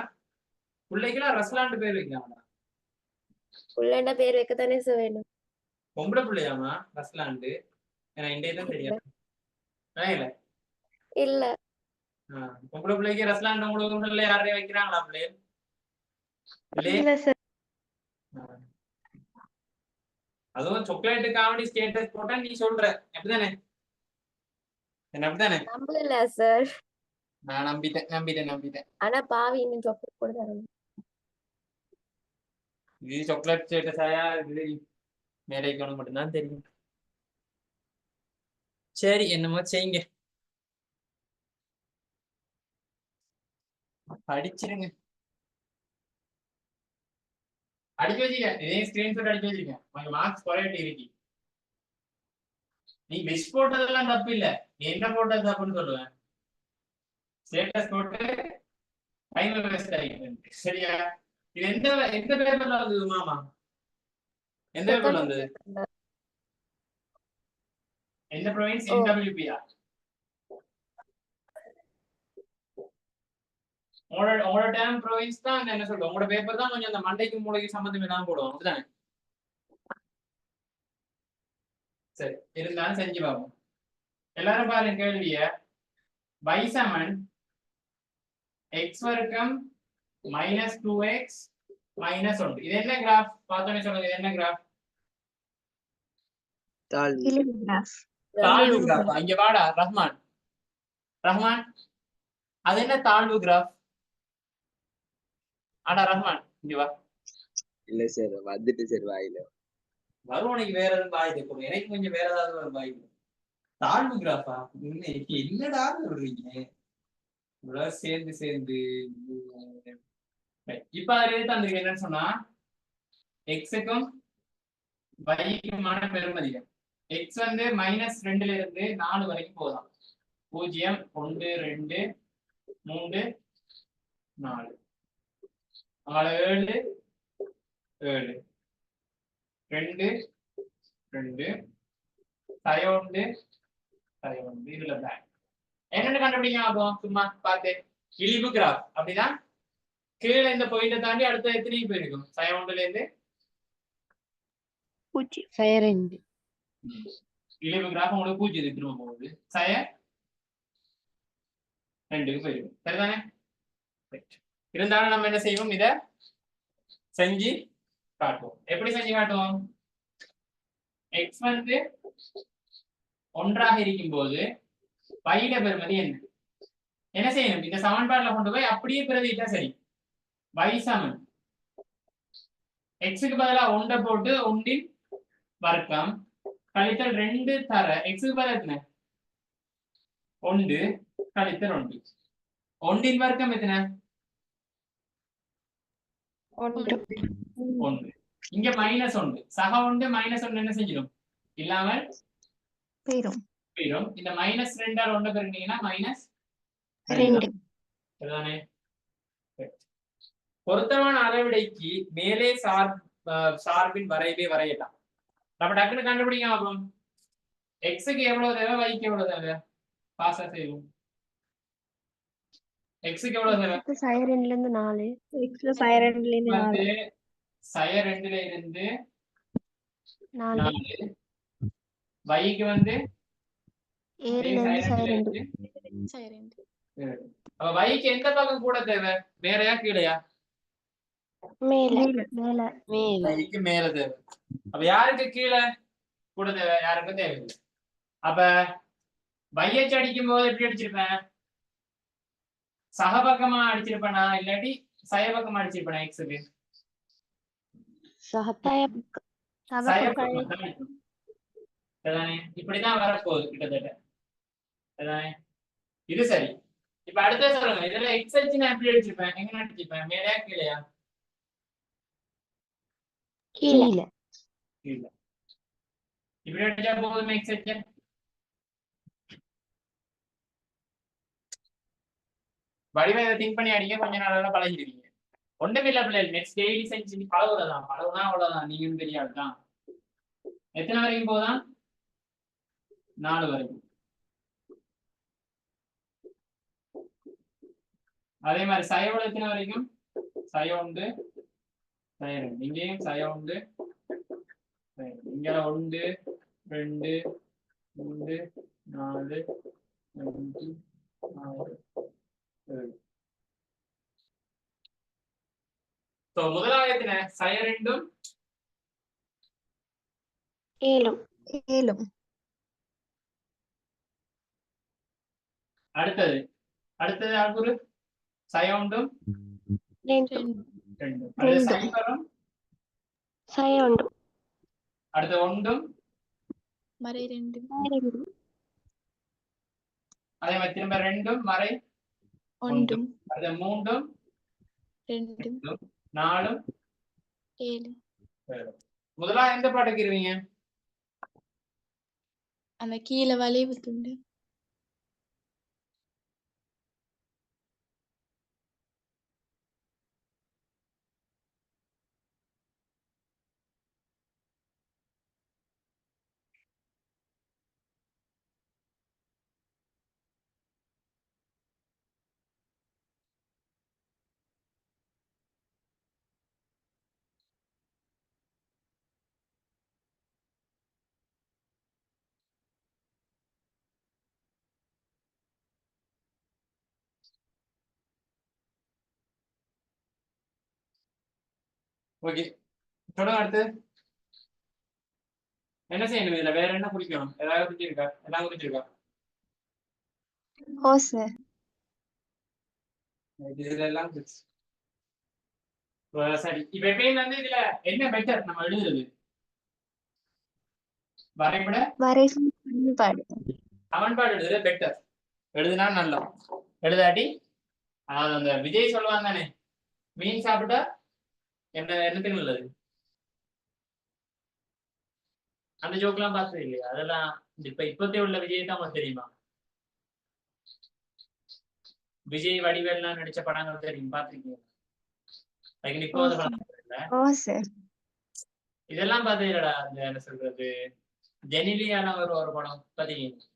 பிள்ளைக்கெல்லாம் ரஸ்லாண்டு பேர் வைக்கலாமா? புள்ளண்ட பேர் வைக்கத்தானே சார் வேணும். பொம்பளை பிள்ளையாமா ரஸ்லாண்டு? ஏன்னா இன்றைய தான் தெரியும். இல்ல இல்ல பொம்பளை பிள்ளைக்கு ரஸ்லாண்டு உங்களுக்கு யாரையும் வைக்கிறாங்களா பிள்ளை? இல்ல சார். அதுவும் சாக்லேட் காமெடி ஸ்டேட்டஸ் போட்டா நீ சொல்ற அப்படிதானே? என்ன அப்படிதானே? நம்பல சார். நான் நம்பிட்டேன். ஆனா பாவி இன்னும் சாக்லேட் போட தரணும். இது சாக்லேட் ஸ்டேட்டஸாயா? இது மேடைக்கு மட்டும்தான் தெரியும். சரி என்னமோ செய்யுங்க. அடிச்சிருங்க. அடிச்சு வச்சுக்க. இதே ஸ்கிரீன்ஷாட் அடிச்சு வச்சிருக்கேன். கொஞ்சம் மார்க்ஸ் குறையிட்டு இருக்கு. நீ விஷ் போட்டதெல்லாம் தப்பு இல்ல. நீ என்ன போட்டது தப்புன்னு சொல்லுவேன். ஸ்டேட்டஸ் போட்டு டைம் வேஸ்ட் ஆகிட்டு. சரியா? இது எந்த பேப்பர்ல வந்தது மாமா? எந்த பேப்பர்ல வந்தது? எந்த ப்ரொவின்ஸ்? NWPயா? உங்களோட டேம் ப்ரொவின்ஸ் தான் என்ன சொல்றோம். உங்களோட பேப்பர் தான் கொஞ்சம் அந்த மண்டைக்கு மூளைக்கு சம்பந்தம் இல்லாம போடுவோம். அப்படிதானே? சரி இருந்தாலும் செஞ்சு பார்ப்போம். எல்லாரும் பாருங்க கேள்விய. y சமன் x வர்க்கம் -2x -1. இது என்ன கிராஃப்? பார்த்தோன்னே சொல்லுங்க. இது என்ன கிராஃப்? தாழ்வு கிராஃப். இங்க வாடா ரஹ்மான். அது என்ன தாழ்வு கிராஃப்? ஆடா ரஹ்மான் இங்க வா. இல்ல சார் வந்துட்டு சார் வாயில வரும். உனக்கு வேற எதுவும் பாய் இருக்கும். எனக்கு கொஞ்சம் வேற ஏதாவது ஒரு பாய். தாழ்வு கிராஃபா என்னடா சொல்றீங்க இவ்வளவு சேர்ந்து சேர்ந்து இப்ப அதுல தந்திருக்கு என்னன்னு சொன்னா எக்ஸுக்கும் வைக்குமான பெருமதிகள் எக்ஸ் வந்து -2ல இருந்து 4 வரைக்கும் போதாம் 0 1 2 3 4 7 7 2 2 11 11 இதுல பேங்க் என்னன்னு கண்டுபிடிங்க அப்போ சும்மா பார்த்து இழிவு கிராஃப் அப்படிதான் கீழே இந்த பாயிண்ட தாண்டி அடுத்த எத்தனையும் போயிருக்கும் 11ல இருந்து 2 இழிவு கிராஃப் உங்களுக்கு 0 திரும்ப போகுது 2க்கு போயிருக்கும் சரிதானே இருந்தாலும் நம்ம என்ன செய்வோம் இத செஞ்சு காட்டுவோம் எப்படி செஞ்சு காட்டுவோம் எக்ஸ் வந்து 1ஆக இருக்கும் போது பையிட பெறுமதி என்ன செய்யணும் இந்த சமன்பாடுல கொண்டு போய் அப்படியே பிரதிட்டா சரி y சமன் எக்ஸுக்கு பதிலா 1 போட்டு 1 வர்க்கம் கழித்தல் 2 தர எக்ஸுக்கு பதிலா எத்தனை 1 கழித்தல் 1 1 வர்க்கம் எத்தனை 1 இங்க -1 சக 1 -1 என்ன செஞ்சிடும் இல்லாமல் போயிடும் இந்த -2 ஆல் 1 பெருக்கினீங்கன்னா -2 சரிதானே பொருத்தமான அளவிடைக்கு மேலே சார்பின் வரைவை வரையலாம் நம்ம டக்குனு கண்டுபிடிங்க ஆகும் எக்ஸுக்கு எவ்வளவு தேவை வைக்கு எவ்வளவு தேவை பாசா செய்வோம் எக்ஸுக்கு எவ்வளவு தேவை சைரன்ல இருந்து 4 எக்ஸ்ல சைரன்ல இருந்து வந்து சய 2ல இருந்து 4 வைக்கு வந்து 7ல இருந்து அப்ப வைக்கு எந்த பக்கம் கூட தேவை மேலையா கீழையா மேல வைக்கு மேல தேவை அப்ப யாருக்கு கீழே கூட தேவை யாருக்கும் தேவையில்லை அப்ப வையச்சு அடிக்கும் போது எப்படி அடிச்சிருப்பேன் சகபக்கமா அடிச்சிருப்பேனா இல்லாட்டி சயபக்கமா அடிச்சிருப்பேனா எக்ஸுக்கு இப்படிதான் வரப்போகுது கிட்டத்தட்ட இது சரி இப்ப அடுத்த சொல்லுங்க இதுல எக்ஸ் அச்சு நான் எப்படி அடிச்சிருப்பேன் எங்க அடிச்சிருப்பேன் மேலையா கீழையா கீழே இப்படி அடிச்சா போதுமே எக்ஸ் அச்சு வடிவை திங்க் பண்ணி அடிக்க கொஞ்ச நாளெல்லாம் பழகிடுவீங்க ஒண்ணுமில்ல பிள்ளைகள் நெக்ஸ்ட் டெய்லி செஞ்சு பழகுறதான் பழகுனா அவ்வளவுதான் நீங்களும் தெரியாதுதான் எத்தனை வரைக்கும் போதான் 4 வரைக்கும் அதே மாதிரி சயவோட எத்தனை வரைக்கும் சய1 சய2 இங்கேயும் சய1 இங்க 1 2 3 4 5 6 7 முதலாவது எத்தனை சய2 7 அடுத்தது ஆகுரு சய1 2 அடுத்து சைபரும் அடுத்து 1 மறை 2 அதே மாதிரி திரும்ப 2 மறை 1 அடுத்து 3 2 4 7 முதலாவது எந்த பாட்டுக்கு இருவீங்க அந்த கீழே வளைவு துண்டு ஓகே தொடங்க அடுத்து என்ன செய்யணும் இதுல வேற என்ன குறிக்கணும் ஏதாவது குறிச்சிருக்கா எல்லாம் குறிச்சிருக்கா இதுல எல்லாம் சரி இப்ப எப்பயும் வந்து இதுல என்ன பெட்டர் நம்ம எழுதுறது வரைபட சமன்பாடு சமன்பாடு எழுதுறது பெட்டர். எழுதுனா நல்லா, எழுதாட்டி அதாவது அந்த விஜய் சொல்லுவாங்க தானே, மீன் சாப்பிட்டா என்னத்துக்கு நல்லது, அந்த ஜோக்கெல்லாம் பார்த்தது இல்லையா? அதெல்லாம் இப்பத்தே உள்ள விஜய் தான் உங்களுக்கு தெரியுமா? விஜய் வடிவேல்லாம் நடிச்ச படங்கள் தெரியும், பாத்திருக்கீங்க? இப்போ அந்த படம் இல்ல, இதெல்லாம் பார்த்தீங்களா? அந்த என்ன சொல்றது, ஜெனிலியான ஒரு படம் பாத்தீங்க?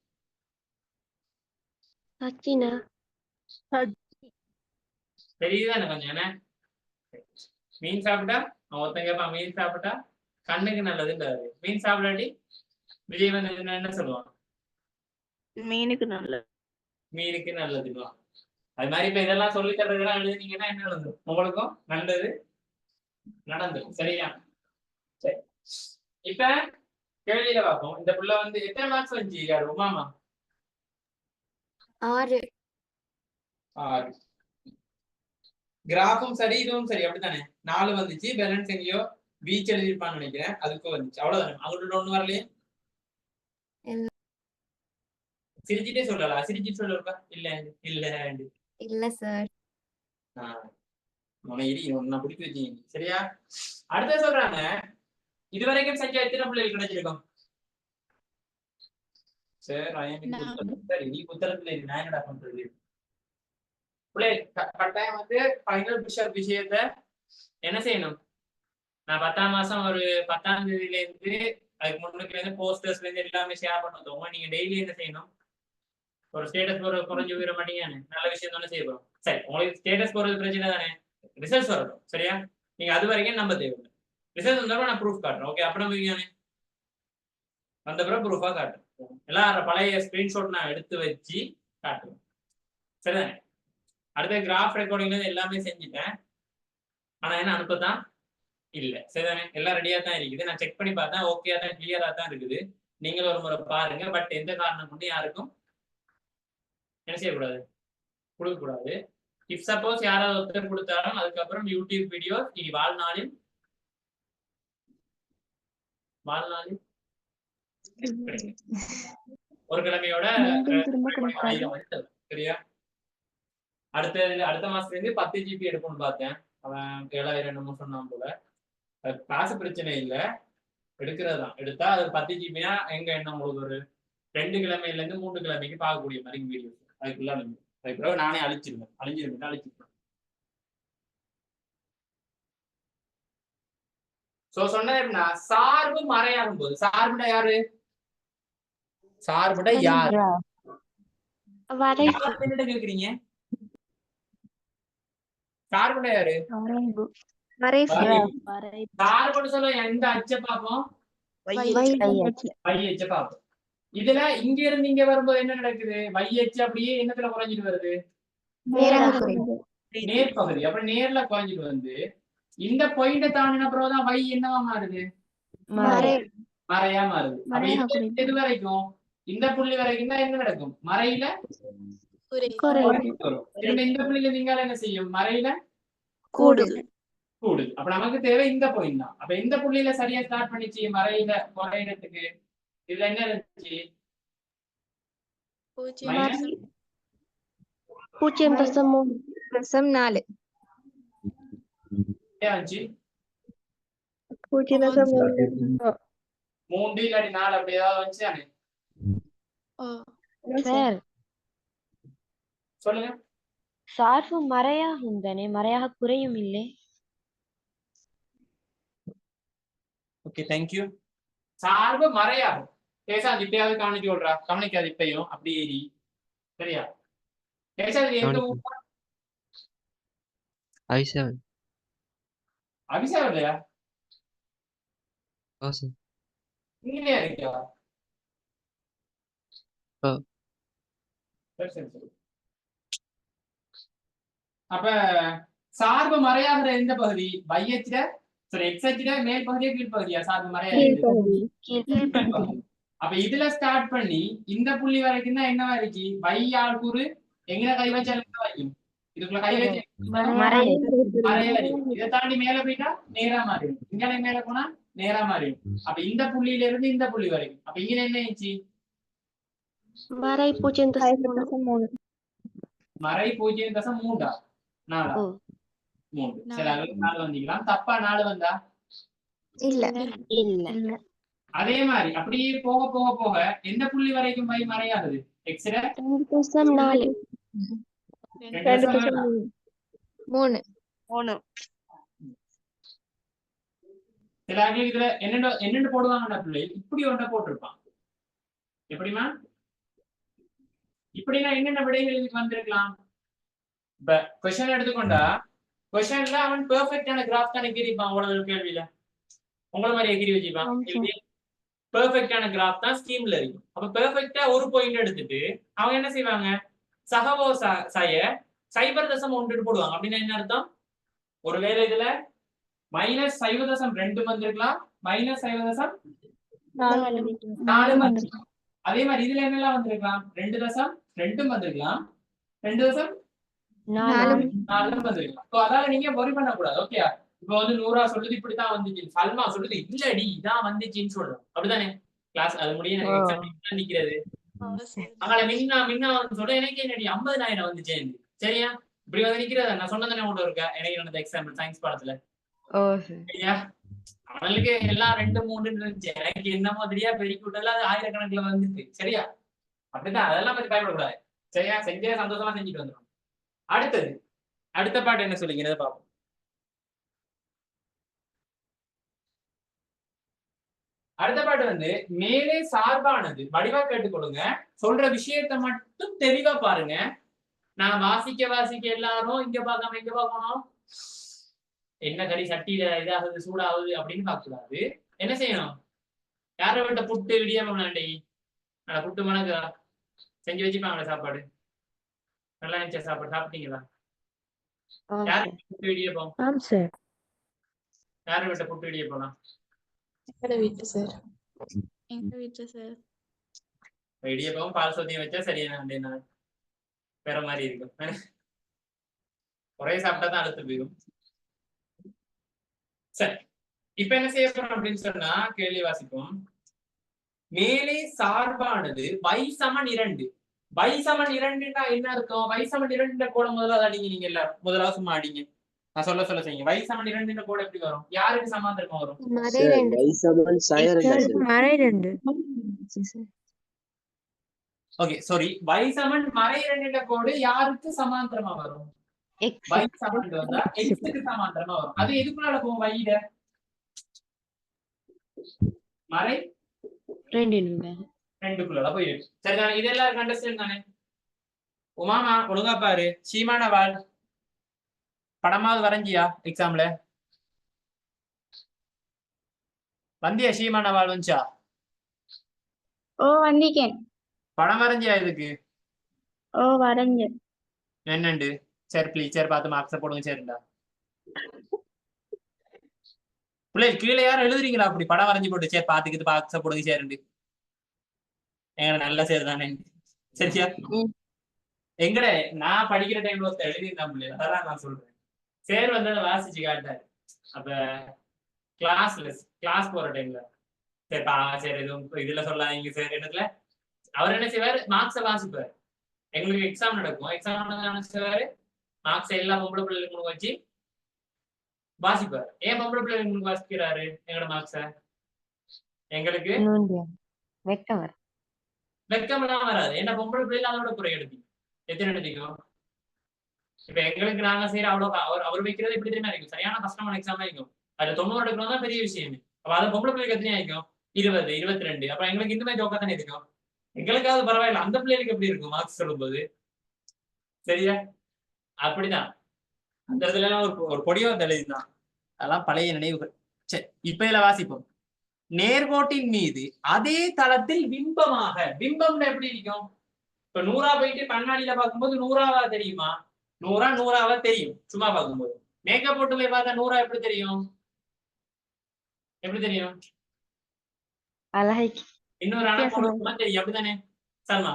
சச்சினா தெரியுதானே கொஞ்சம்? என்ன மீன் சாப்பிட்டா ஒருத்தன் கேட்பான், மீன் சாப்பிட்டா கண்ணுக்கு நல்லதுன்றாரு. மீன் சாப்பிடாட்டி விஜய் வந்து என்ன சொல்லுவான்? மீனுக்கு நல்லது. மீனுக்கு நல்லதுதான். அது மாதிரி இப்ப இதெல்லாம் சொல்லி தர்றதெல்லாம் எழுதுனீங்கன்னா என்ன நடந்துடும்? உங்களுக்கும் நல்லது நடந்துடும். சரியா? சரி, இப்ப கேள்வியில பார்ப்போம். இந்த புள்ள வந்து எத்தனை மார்க்ஸ் வந்துச்சு யாரு? உமாமா 6. 6. கிராஃபும் சரி, இதுவும் சரி, அப்படித்தானே? 4 வந்துச்சு. பேலன்ஸ் எங்கேயோ பீச் எழுதிருப்பான்னு நினைக்கிறேன், அதுக்கும் வந்துச்சு. அவ்வளவுதானே? அவங்கள்ட்ட ஒண்ணு வரலையே. சிரிச்சுட்டே சொல்லலாம், சிரிச்சுட்டு சொல்லப்பா. இல்ல இல்ல இல்ல சார். ஒன்னா பிடிக்க வச்சீங்க. சரியா? அடுத்த சொல்றாங்க, இதுவரைக்கும் செஞ்ச எத்தனை பிள்ளைகள் கிடைச்சிருக்கும்? சரி, நீ புத்தகத்துல நான் என்னடா பண்றது? கட்டாயம் வந்து ஃபைனல் விஷயத்த என்ன செய்யணும்? நான் 10ஆம் மாசம் ஒரு 10ஆம் தேதியில இருந்து அதுக்கு முன்னுக்குல இருந்து போஸ்டர்ஸ்ல இருந்து எல்லாமே ஷேர் பண்ணுவோம். நீங்க டெய்லி என்ன செய்யணும்? ஒரு ஸ்டேட்டஸ் போற குறைஞ்சு போயிட மாட்டீங்க. நல்ல விஷயம் தானே செய்ய போறோம். சரி, உங்களுக்கு ஸ்டேட்டஸ் போறது பிரச்சனை தானே, ரிசல்ட்ஸ் வரணும். சரியா? நீங்க அது வரைக்கும் நம்ப தேவையில்லை. ரிசல்ட் வந்தப்ப நான் ப்ரூஃப் காட்டுறேன். ஓகே, அப்புறம் வந்த பிறகு ப்ரூஃபா காட்டுறேன். எல்லாரும் பழைய ஸ்கிரீன்ஷாட் நான் எடுத்து வச்சு காட்டுவேன். சரிதானே? அடுத்த கிராஃப் ரெக்கார்டிங்ல எல்லாமே செஞ்சுட்டேன். ஆனா என்ன அனுப்பத்தான் இல்ல. சரிதானே? எல்லாம் ரெடியா தான் இருக்குது. நான் செக் பண்ணி பார்த்தேன், ஓகே தான், கிளியரா தான் இருக்குது. நீங்களும் ஒரு முறை பாருங்க. பட் எந்த காரணம் கொண்டு யாருக்கும் என்ன செய்யக்கூடாது, கொடுக்க கூடாது. இஃப் சப்போஸ் யாராவது ஒருத்தர் கொடுத்தாலும் அதுக்கப்புறம் யூடியூப் வீடியோ இனி வாழ்நாளில் ஒரு கிழமையோட சரியா? அடுத்த மாசத்துல இருந்து 10 GB எடுக்கணும்னு பார்த்தேன். அவன் 7000 என்னமோ சொன்னான் போல. காசு பிரச்சனை இல்லை, எடுக்கிறது தான். எடுத்தா அது 10 GB எங்க என்ன உங்களுக்கு ஒரு 2 கிழமையில இருந்து 3 கிழமைக்கு பார்க்கக்கூடிய மாதிரி வீடியோ. அதுக்குள்ள அதுக்கு நானே அழிஞ்சிருவேன். சோ சொன்னது எப்படின்னா, சார்பு மறையாகும் போது, சார்புட யாரு? சார்புட யாரு கேக்குறீங்க? சார்புட யாரு? சார்புட சொல்ல எந்த அச்ச பாப்போம்? வை அச்ச பாப்போம். இதுல இங்க இருந்து இங்க வரும்போது என்ன நடக்குது? வை அச்சு அப்படியே என்னத்துல குறைஞ்சிட்டு வருது? நேர்பகுதி. அப்ப நேர்ல குறைஞ்சிட்டு வந்து இந்த பாயிண்ட தாண்டின பிறகுதான் வை என்னவா மாறுது? மறையா மாறுது. அப்ப இது வரைக்கும் இந்த புள்ளி வரைக்கும் தான் என்ன நடக்கும்? மறையில திரும்ப இந்த புள்ளியில நீங்க என்ன செய்யும்? மறையில கூடுது. அப்ப நமக்கு தேவை இந்த பாயிண்ட் தான். அப்ப இந்த புள்ளியில சரியா ஸ்டார்ட் பண்ணிச்சு மறையில குறையிறதுக்கு. இதுல என்ன இருந்துச்சு? 0.4 3 இல்லாட்டி 4 அப்படி ஏதாவது வந்துச்சானே? சார், சொல்லுங்க. சார்பு மறையாகும் தானே, மறையாக குறையும் இல்லை? Okay, thank you. சார்பு மறையாகும். பேசாது இப்பயாவது கவனிச்சு விடுறா, கவனிக்காது இப்பயும் அப்படி ஏறி. சரியா? பேசாது எந்த ஊர்? அபிஷேகம் இல்லையா? இங்கேயா இருக்கியா? அப்ப சார்பு மறையாகிற எந்த பகுதி? வையச்சிட எக்ஸச்சிட மேல் பகுதியா கீழ் பகுதியா? சார்பு மறையாகிறது. அப்ப இதுல ஸ்டார்ட் பண்ணி இந்த புள்ளி வரைக்கும் தான் என்னவா இருக்கு? வையாள் கூறு எங்க கை வச்சாலும் வரைக்கும் இதுக்குள்ள கை வச்சு இதை தாண்டி மேல போயிட்டா நேரா மாறிடும். இங்க மேல போனா நேரா மாறிடும். அப்ப இந்த புள்ளியில இருந்து இந்த புள்ளி வரைக்கும். அப்ப இங்க என்ன ஆயிடுச்சு? மறை 0.3. மறை 0.3 4 ஓ 3 சில அளவுக்கு 4 வந்தீங்களா தப்பா 4 வந்தா இல்ல இல்ல அதே மாதிரி அப்படியே போக போக போக எந்த புள்ளி வரைக்கும் பை மறையாகுது எக்ஸ்ல 2.4. 3 சில ஆட்களுக்கு இதுல என்னென்ன போடுவாங்கடா பிள்ளை இப்படி ஒன்றை போட்டிருப்பான் எப்படிமா இப்படின்னா என்னென்ன விடைகள் இதுக்கு வந்திருக்கலாம் இப்ப கொஸ்டின் எடுத்துக்கொண்டா கொஸ்டின்ல அவன் பெர்ஃபெக்டான கிராஃப் தான் எகிரிப்பான் அவ்வளவு கேள்வியில உங்களை மாதிரி எகிரி வச்சுப்பான் பெர்ஃபெக்டான கிராஃப் தான் ஸ்கீம்ல இருக்கும் அப்ப பெர்ஃபெக்டா ஒரு பாயிண்ட் எடுத்துட்டு அவங்க என்ன செய்வாங்க சகவோ சய 0.1 போடுவாங்க அப்படின்னா என்ன அர்த்தம் ஒருவேளை இதுல -0.2 வந்திருக்கலாம் -0.4 வந்திருக்கலாம் அதே மாதிரி இதுல என்னெல்லாம் வந்திருக்கலாம் 2.2 வந்திருக்கலாம் 2.4 வந்திருக்கலாம் அதால நீங்க worry பண்ணக்கூடாது ஓகே இப்ப வந்து நூறா சொல்லுது இப்படித்தான் வந்துச்சு சல்மா சொல்லுது இல்லடி இதான் வந்துச்சுன்னு சொல்றோம் அப்படித்தானே கிளாஸ் அது முடிய எக்ஸாம் நிக்கிறது அவங்கள மின்னா சொல்ற எனக்கு என்னடி 50,000 வந்துச்சு சரியா இப்படி வந்து நிக்கிறதா நான் சொன்னதானே உங்கள்ட்ட இருக்கா எனக்கு நடந்த எக்ஸாம்பிள் சயின்ஸ் பாடத்துல சரியா அவனுக்கு எல்லாம் 2 3 இருந்துச்சு எனக்கு என்ன மாதிரியா பெருக்கி விட்டதுல அது ஆயிரக்கணக்கில் வந்துச்சு சரியா அப்படிதான் அதெல்லாம் பத்தி பயப்படக்கூடாது சரியா செஞ்சே சந்தோஷமா செஞ்சுட்டு வந்துடும் அடுத்த பாட்டு என்ன சொல்லிக்கிறத பார்ப்போம் அடுத்த பாட்டு வந்து மேலே சார்பானது வடிவா கேட்டுக்கொள்ளுங்க சொல்ற விஷயத்த மட்டும் தெளிவா பாருங்க நான் வாசிக்க எல்லாரும் இங்க பார்க்காம இங்க பார்க்கணும் என்ன கறி சட்டியில இதாகுது சூடாகுது அப்படின்னு பார்க்க கூடாது என்ன செய்யணும் யார விட்ட புட்டு இடியாம புட்டு மணக்கா செஞ்சு வச்சுப்பாங்களே சாப்பாடு நல்லா இருந்துச்சா சாப்பாடு சாப்பிட்டீங்களா யாரு புட்டு இடியப்போம் யாரு விட்ட புட்டு இடியப்போலாம் எங்க வீட்டு சார் இடியப்பவும் பால் சொத்தியும் வச்சா சரியான வேற மாதிரி இருக்கும் ஒரே சாப்பிட்டா தான் அடுத்து போயிடும் சரி இப்ப என்ன செய்ய போறோம் அப்படின்னு சொன்னா கேள்வி வாசிப்போம் மேலே சார்பானது y=2 y=2ன்னா என்ன அர்த்தம் y=2 கோட முதலாவது அடிங்க நீங்க எல்லாரும் முதலாவது சும்மா அடிங்க நான் சொல்ல செய்யுங்க y=2 கோட எப்படி வரும் யாருக்கு சமாந்தரமா வரும் ஓகே சாரி y=2 கோடு யாருக்கு சமாந்தரமா வரும் y சமன்டு வந்தா x க்கு சமாந்தரமா வரும் அது எதுக்குள்ள போகும் y ல மறை 2க்குள்ள போயிருக்கு சரிதானே இது எல்லாரும் அண்டர்ஸ்டாண்ட் தானே உமாமா ஒழுங்கா பாரு சீமான வாழ் படமாவது வரைஞ்சியா எக்ஸாம்ல வந்தியா சீமான வாழ் வந்துச்சா வந்திக்கேன் படம் வரைஞ்சியா இதுக்கு வரைஞ்சேன் என்னண்டு சரி ப்ளீஸ் சரி பார்த்து மார்க்ஸை போடுங்க சரிண்டா பிள்ளைகள் கீழே யாரும் எழுதுறீங்களா அப்படி படம் வரைஞ்சி போட்டு சரி பார்த்துக்கிட்டு மார்க்ஸை போடுங்க சரிண்டு எங்க நல்ல சேர் தானே சரியா எங்கட நான் படிக்கிற டைம்ல ஒருத்தர் எழுதியிருந்தான் பிள்ளைகள் அதான் நான் சொல்றேன் சேர் வந்து அதை வாசிச்சு காட்டாரு அப்ப கிளாஸ் போற டைம்ல சரி எதுவும் இதுல சொல்லாதீங்க சார் இடத்துல அவர் என்ன செய்வாரு மார்க்ஸை வாசிப்பாரு எங்களுக்கு எக்ஸாம் நடக்கும் எக்ஸாம் நடந்தாரு மார்க்ஸ் எல்லா பொம்பளை பிள்ளைகளுக்கு வச்சு வாசிப்பாரு ஏன் பொம்பளை பிள்ளைகளுக்கு வாசிக்கிறாரு எங்களோட மார்க்ஸ எங்களுக்கு வெக்கமெல்லாம் வராது ஏன்னா பொம்பளை பிள்ளைல அதோட குறை எடுத்தீங்க எத்தனை எடுத்தீங்க இப்ப எங்களுக்கு நாங்க செய்யற அவ்வளவு அவர் வைக்கிறது எப்படி தெரியுமா இருக்கும் சரியான கஷ்டமான எக்ஸாம் இருக்கும் அதுல 90 எடுக்கணும் தான் பெரிய விஷயமே அப்ப அது பொம்பளை பிள்ளைக்கு எத்தனை ஆயிக்கும் 20 22 அப்ப எங்களுக்கு இந்த மாதிரி ஜோக்கா தானே இருக்கும் எங்களுக்காவது பரவாயில்ல அந்த பிள்ளைகளுக்கு எப்படி இருக்கும் மார்க்ஸ் சொல்லும்போது சரியா அப்படிதான் அந்த இடத்துல ஒரு பொடியோ தெளிவுதான் அதெல்லாம் பழைய நினைவுகள் சரி இப்ப இதுல வாசிப்போம் நேர்கோட்டின் மீது அதே தளத்தில் பிம்பம்னு எப்படி இருக்கும் இப்ப 100 போயிட்டு கண்ணாடியில பார்க்கும்போது 100வா தெரியுமா 100வா தெரியும் சும்மா பார்க்கும்போது மேக்கப் போட்டு போய் பார்த்தா 100 எப்படி தெரியும் இன்னொரு அணை போடுமா தெரியும் அப்படித்தானே சல்மா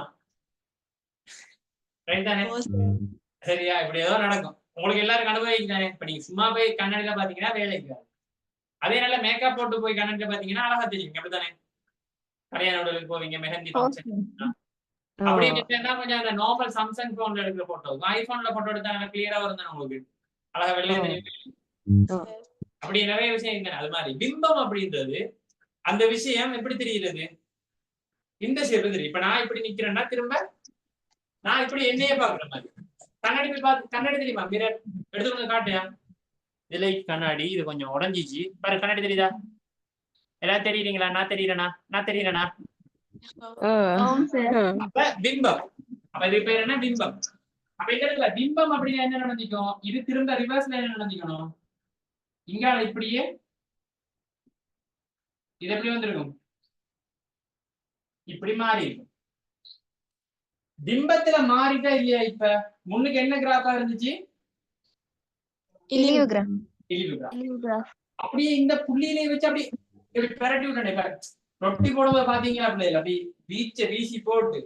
ரைட் தானே சரியா இப்படி ஏதோ நடக்கும் உங்களுக்கு எல்லாருக்கும் அனுபவிக்கு தானே இப்ப நீங்க சும்மா போய் கண்ணாடியில பாத்தீங்கன்னா வேலைக்கு அதே நல்ல மேக்கப் போட்டு போய் கண்ணாடியில பாத்தீங்கன்னா அழகா தெரியும் அப்படித்தானே கல்யாண உடலுக்கு போவீங்க மெஹந்தி ஃபங்க்ஷன் அப்படி இல்லைன்னா கொஞ்சம் அந்த நார்மல் சாம்சங் போன்ல எடுக்கிற போட்டோ, ஐபோன்ல போட்டோ எடுத்தா நல்லா கிளியரா வரும் உங்களுக்கு, அழகா வெள்ளை தெரியும். அப்படி நிறைய விஷயம் இருக்கு. அது மாதிரி பிம்பம் அப்படின்றது அந்த விஷயம் எப்படி தெரியுது, இந்த ஷேப் தெரியும். இப்ப நான் இப்படி நிக்கிறேன்னா திரும்ப நான் இப்படி என்னையே பாக்குற மாதிரி கண்ணாடி போய் பார்த்து, கண்ணாடி தெரியுமா மிரர் எடுத்து கொஞ்சம் காட்டியா, இதுல கண்ணாடி இது கொஞ்சம் உடஞ்சிச்சு பாரு, கண்ணாடி தெரியுதா, எல்லாம் தெரியுறீங்களா, நான் தெரியறேனா அப்ப பிம்பம். அப்ப இது பேர் என்ன, பிம்பம். அப்ப இதுல பிம்பம் அப்படின்னா என்ன நடந்துக்கும், இது திரும்ப ரிவர்ஸ்ல என்ன நடந்துக்கணும், இங்க இப்படியே இது எப்படி வந்திருக்கும், இப்படி மாறி இருக்கும். பிம்பத்துல மாறிட்டா இல்லையா, இப்ப முன்னுக்கு என்ன கிராஃபா இருந்துச்சு, இழிவு கிராஃப். இழிவு கிராஃப். அப்படியே இந்த புள்ளியிலே வச்சு அப்படி பெரட்டி விட்டேன். ரொட்டி போடும்போது பாத்தீங்களா அப்படியே அப்படி வீசி போட்டு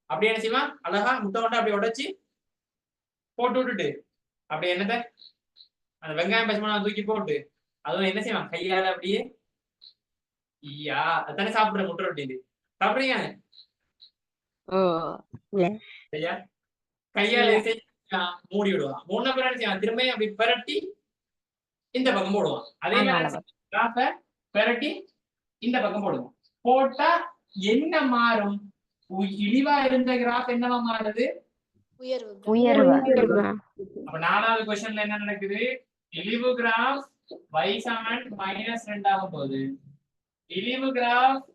அப்படி என்ன செய்வான், அழகா முட்டை முட்டை அப்படி உடைச்சு போட்டு விட்டுட்டு அப்படி என்னத அந்த வெங்காயம் பச்சை தூக்கி போட்டு அதுவும் என்ன செய்வான் கையால அப்படியே, ஐயா அதானே சாப்பிடுற முட்டை ரொட்டி சாப்பிடுறீங்க ஐயா, கையால மூடி விடுவான். மூணு பேர் என்ன செய்வான், திரும்ப அப்படி பெரட்டி இந்த பக்கம் போடுவான். அதே மாதிரி பெரட்டி இந்த பக்கம் போடுவோம். போட்டா என்ன மாறும், இழிவா இருந்த கிராஃப் என்னவா மாறுது, உயர்வு. அப்ப 4வது क्वेश्चनல என்ன நடக்குது, இழிவு கிராஃப் y சமன் -2 ஆக போகுது. இழிவு கிராஃப்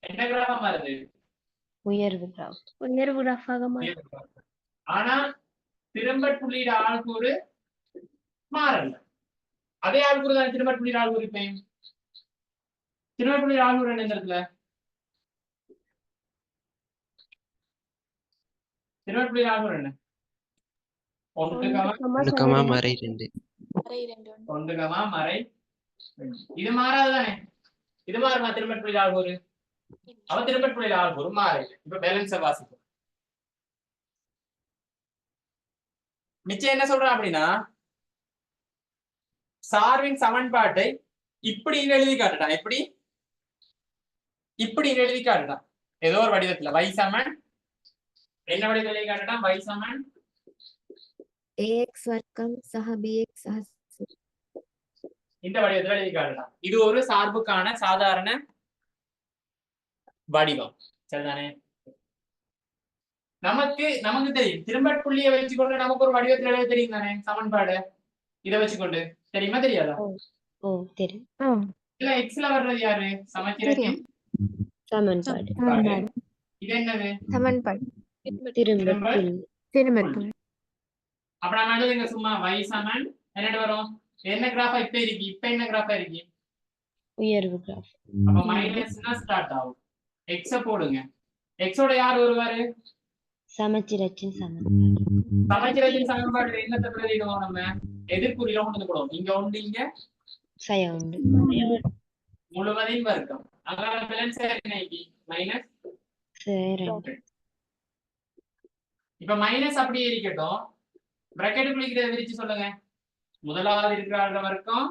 என்ன கிராஃபா மாறுது, உயர்வு கிராஃபாக மாறுது. ஆனா திரும்ப புள்ளியிட ஆள்கூறு மாறல. அதே ஆள்கூறு தான் திரும்ப புள்ளியிட ஆள்கூறு. இப்ப திரும்ப புள்ளியிட ஆள்கூறு என்ன, இந்த இடத்துல திரும்ப புள்ளியிட ஆள்கூறு என்ன, 1, மறை 2. 1, மறை 2. இது மாறாதுதானே, இது மாறுமா திரும்ப புள்ளியிட ஆள்கூறு, அவ திரும்ப புள்ளியிட ஆள்கூறு மாறு. இப்ப பேலன்ஸ வாசிப்போம். மிச்சம் என்ன சொல்றான் அப்படின்னா, சார்பின் சமன்பாட்டை இப்படி எழுதி காட்டுட்டான். எப்படி, இப்படி எழுதி காட்டுட்டான் ஏதோ ஒரு வடிவத்துல. y சமன் என்ன வடிவத்தில் எழுதி காட்டுட்டான், y சமன் ax வர்க்கம் சஹ bx சஹ இந்த வடிவத்துல எழுதி காட்டுட்டான். இது ஒரு சார்புக்கான சாதாரண வடிவம், சரிதானே. நமக்கு தெரியும் திரும்ப புள்ளியை வச்சுக்கொண்டு நமக்கு ஒரு வடிவத்தில் எழுத தெரியும் தானே சமன்பாடு. இதை வச்சுக்கொண்டு தெரியுமா தெரியாதா, தெரியும். இல்ல எக்ஸ்ல வர்றது யாரு, சமச்சீரத்தின் சமன்பாடு. இது என்னது, சமன்பாடு. திரும்ப அப்ப நம்ம எழுதுங்க சும்மா y சமன் என்ன வரும், என்ன கிராஃபா இப்ப இருக்கு, இப்ப என்ன கிராஃபா இருக்கு, உயர்வு கிராஃப். அப்ப மைனஸ்னா ஸ்டார்ட் ஆகும். எக்ஸ போடுங்க, எக்ஸோட யார் வருவாரு, சமச்சீரத்தின் சமன்பாடு. சமச்சீரத்தின் சமன்பாடு என்னத்தை பிரதியிடுவோம், நம்ம எதிர்குறியில கொண்டு போடுவோம். இங்க ஒன்று, இங்க சயவுண்டு முழுவதையும் வர்க்கம். அதனால பேலன்ஸ் மைனஸ். இப்ப மைனஸ் அப்படியே இருக்கட்டும், பிராக்கெட் குளிக்கிறத விரிச்சு சொல்லுங்க. முதலாவது இருக்கிற வர்க்கம்,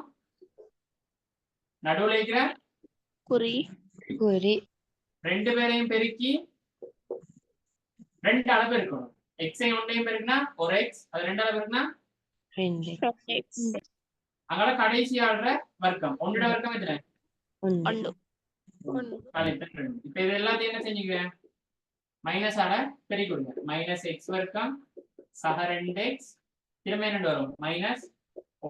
நடுவுல இருக்கிற குறி ரெண்டு பேரையும் பெருக்கி 2 அளவு இருக்கணும். எக்ஸை ஒன்றையும் பெருக்கினா ஒரு எக்ஸ், அது 2 அளவு இருக்குன்னா 2x. அங்கால கடைசி ஆடுற வர்க்கம், ஒன்னோட வர்க்கம் எத்தனை, 1. இப்ப இது எல்லாத்தையும் என்ன செஞ்சீங்க, மைனஸ் ஆட பெருக்கி கொடுங்க. மைனஸ் எக்ஸ் வர்க்கம் சக 2x, திரும்ப என்ன வரும் மைனஸ்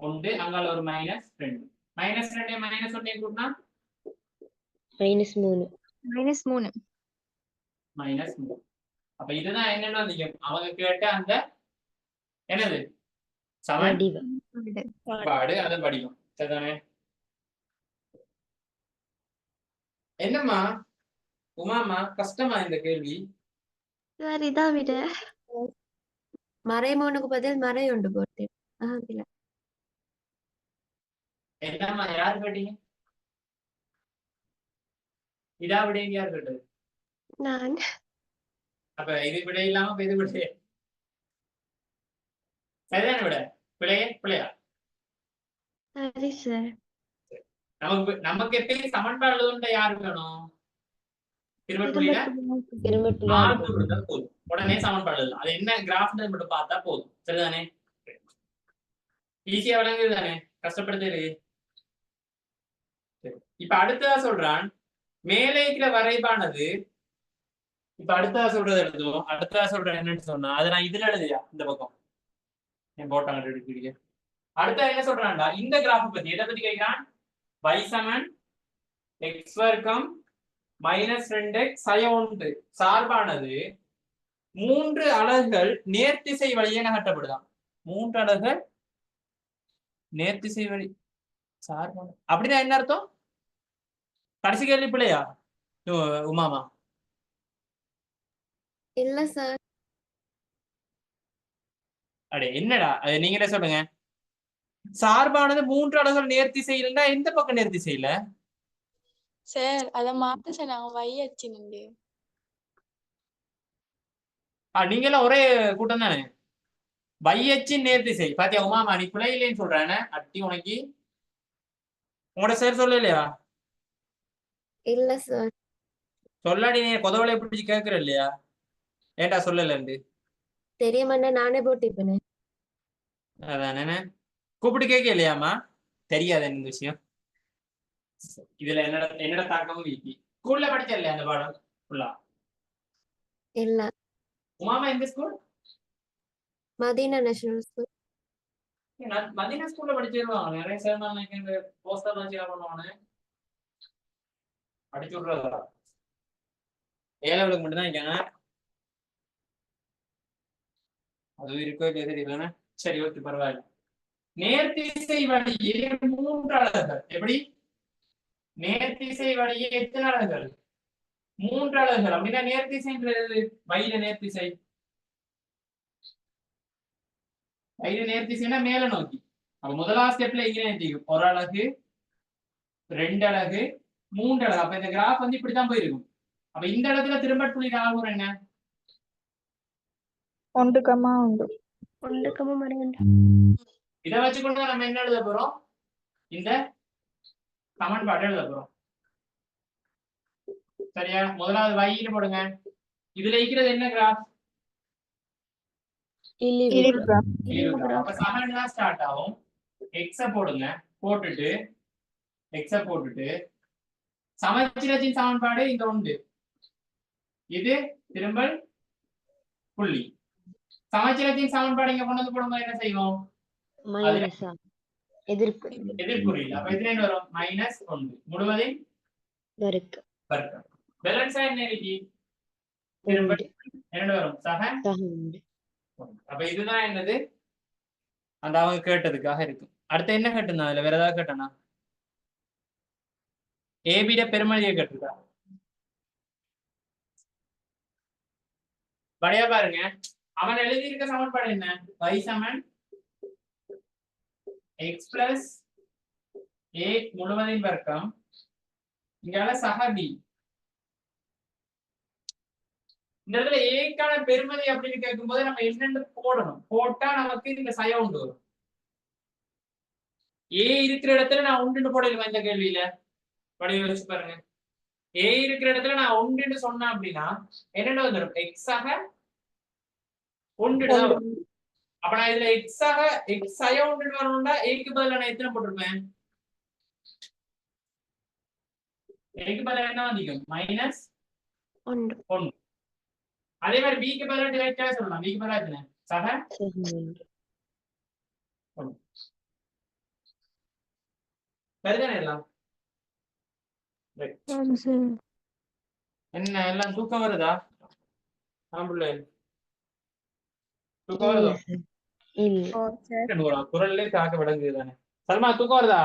1, அங்கால ஒரு மைனஸ் 2. மைனஸ் 2 மைனஸ் 1 கூட்டினா -3. மைனஸ் 3. அப்ப இதுதான் என்னன்னா அவங்க கேட்ட அந்த என்னது சமன்பாடு, அதன் வடிவம், சரிதானே. என்னம்மா உமாமா கஷ்டமா இந்த கேள்வி, இதான் விட மறை 3க்கு பதில் மறை 1 போட்டு. என்னம்மா யாரு கேட்டீங்க, இதா விட யார் கேட்டது, நான். அப்ப இது விட இல்லாம இது விட சரிதானே, விட பிள்ளையா சரி சார். நமக்கு எப்பயும் சமன்பாடு எழுதுன்ற யாரு வேணும், திரும்பட்டுள்ளியில திரும்பட்டுள்ள மார்க் கொடுத்தா போதும். உடனே சமன்பாடு எழுதலாம். அது என்ன கிராஃப்னு மட்டும் பார்த்தா போதும். சரிதானே? ஈஸியா விளங்குது தானே? கஷ்டப்படுத்துது. இப்ப அடுத்ததா சொல்றான், மேலே இருக்கிற வரைபானது இப்ப அடுத்ததா சொல்றது எழுதுவோம். அடுத்ததா சொல்றேன் என்னன்னு சொன்னா அதை நான் இதுல எழுதியா இந்த பக்கம் என் போட்டாங்க எடுக்கிறீங்க. அடுத்த என்ன சொல்றான்டா, இந்த கிராஃப் பத்தி எதை பத்தி கேட்கிறான்? y சமன் x வர்க்கம் மைனஸ் 2x sin 1 சார்பானது 3 அலகுகள் நேர்த்திசை வழியே நகர்த்தப்படுதான். 3 அலகுகள் நேர்த்திசை வழி சார்பானது அப்படின்னா என்ன அர்த்தம்? கடைசி கேள்வி பிள்ளையா உமாமா? இல்ல சார். அடே என்னடா அது நீங்களே சொல்லுங்க. சார்பானது 3 அலகுகள் நேர்த்திசையில்னா எந்த பக்கம் நேர்த்திசையில? சார் அத மாத்த சொன்னாங்க y அச்சுன்னு. நீங்களாம் ஒரே கூட்டம் தானே. வையச்சின் நேர்த்திசை பாத்தியா உமாமா? நீ பிள்ளையிலேன்னு சொல்றானே அட்டி உனக்கு உங்களோட சார் சொல்ல இல்லையா? இல்ல சார். சொல்லாடி நீ கொதவளை பிடிச்சி கேட்கற இல்லையா? ஏன்டா சொல்லலண்டு தெரியுமாண்ணா, நானே போட்டிப்பேனே. அதானே கூப்பிட்டு கேட்க இல்லையாமா? தெரியாது இந்த விஷயம். இதுல என்னோட தாக்கமும் வீக்கி. ஸ்கூல்ல படிச்ச இல்லையா அந்த பாடம் ஃபுல்லா? இல்ல. உமாமா எந்த school? Madina national school. Madina ஸ்கூல்ல படிச்சிருவாங்க நிறைய சேர்ந்து போஸ்டர் வச்சு பண்ணுவானு படிச்சு விடுறதா? ஏழவளுக்கு மட்டும்தான் இருக்காங்க. அது இருக்கோ இல்லையா தெரியல. சரி ஓகே பரவாயில்ல. நேர்த்திசை வழியே 3 அலகுகள். எப்படி? நேர்த்திசை வழியே எத்தனை அலகுகள்? 3 அலகுகள். அப்படின்னா நேர்த்திசைன்றது வயிறு நேர்த்திசை. வயிறு நேர்த்திசைன்னா மேல நோக்கி. அப்ப முதலாவது ஸ்டெப்ல இங்கே நேர்த்திக்கும். 1 அலகு 2 அலகு 3 அலகு. அப்ப இந்த கிராஃப் வந்து இப்படித்தான் போயிருக்கும். அப்ப இந்த இடத்துல திரும்ப புள்ளி ஆகும் என்ன? 1,1 இதை வச்சுக்கொண்டு நம்ம என்ன எழுத போறோம்? இந்த சமன்பாடு எழுத போறோம். சரியா? முதலாவது வயிறு போடுங்க. இதுல இருக்கிறது என்ன கிராஃப்? அப்ப சமன் தான் ஸ்டார்ட் ஆகும். எக்ஸ போடுங்க. போட்டுட்டு சமச்சீரத்தின் சமன்பாடு இந்த உண்டு. இது திரும்பல் புள்ளி. சமச்சீரத்தின் சமன்பாடு இங்க கொண்டு வந்து போடும்போது என்ன செய்வோம்? எதிர்குறி. அப்ப இதுல என்ன வரும்? -1 முழுவதின் வர்க்கம். பேலன்ஸ் என்ன இருக்கு? திரும்ப என்ன வரும்? சக. அப்ப இதுதான் என்னது அந்த அவங்க கேட்டதுக்காக இருக்கு. அடுத்து என்ன கேட்டுனா அதுல வேற ஏதாவது கேட்டனா? ஏபிட பெருமதியை கேட்டிருக்கா? படையா பாருங்க. அவன் எழுதியிருக்க சமன்பாடு என்ன? y Saman x plus a முழுவதின் வர்க்கம் இங்கால சக b. இந்த இடத்துல ஏக்கான பெருமதி அப்படின்னு கேட்கும்போது நம்ம என்னென்னு போடணும். போட்டா நமக்கு இந்த சய உண்டு வரும். ஏ இருக்கிற இடத்துல நான் உண்டுன்னு போடலுமா இந்த கேள்வியில? படிய வச்சு பாருங்க. ஏ இருக்கிற இடத்துல நான் உண்டுன்னு சொன்னேன் அப்படின்னா என்னென்ன வந்துடும்? எக்ஸாக ஒன்று. அப்ப நான் இதுல எக்ஸாக எக்ஸ் சய ஒன்று வரணும்னா ஏக்கு பதிலா நான் எத்தனை போட்டிருப்பேன்? ஏக்கு பதிலா என்ன வந்திருக்கும்? -1. அதே மாதிரி பிக்கு பதிலா டிவைட் சொல்லலாம். பிக்கு பதிலா எத்தனை? சக 1. சரிதானே எல்லாம்? என்ன எல்லாம் தூக்கம் வருதா? தூக்கம் வருதோ? குரல்லே காக்க விளங்குது தானே. சல்மா தூக்கம் வருதா?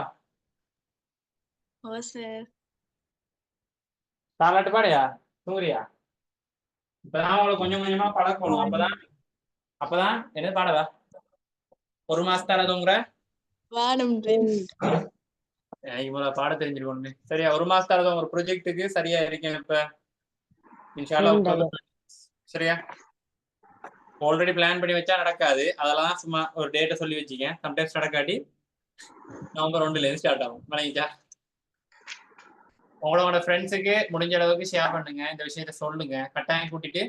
தாலாட்டு பாடையா? தூங்குறியா? இப்பதான் உங்களுக்கு கொஞ்சம் கொஞ்சமா பழக்கணும். அப்பதான் என்ன பாடவா? 1 மாசத்தால தூங்குற? இவ்வளவு பாட தெரிஞ்சிருக்கணும். சரியா? 1 மாசத்தால ஒரு ப்ரொஜெக்டுக்கு சரியா இருக்கேன் இப்ப. இன்ஷால்லா. சரியா? ஆல்ரெடி பிளான் பண்ணி வச்சா நடக்காது. அதெல்லாம் சும்மா ஒரு டேட்டை சொல்லி வச்சுக்கேன். சம்டைம்ஸ் நடக்காட்டி நவம்பர் 1ல இருந்து ஸ்டார்ட் ஆகும். வணங்கிச்சா? உங்களோட ஃப்ரெண்ட்ஸுக்கு முடிஞ்ச அளவுக்கு ஷேர் பண்ணுங்க, இந்த விஷயத்த சொல்லுங்க, கட்டாயம் கூட்டிட்டு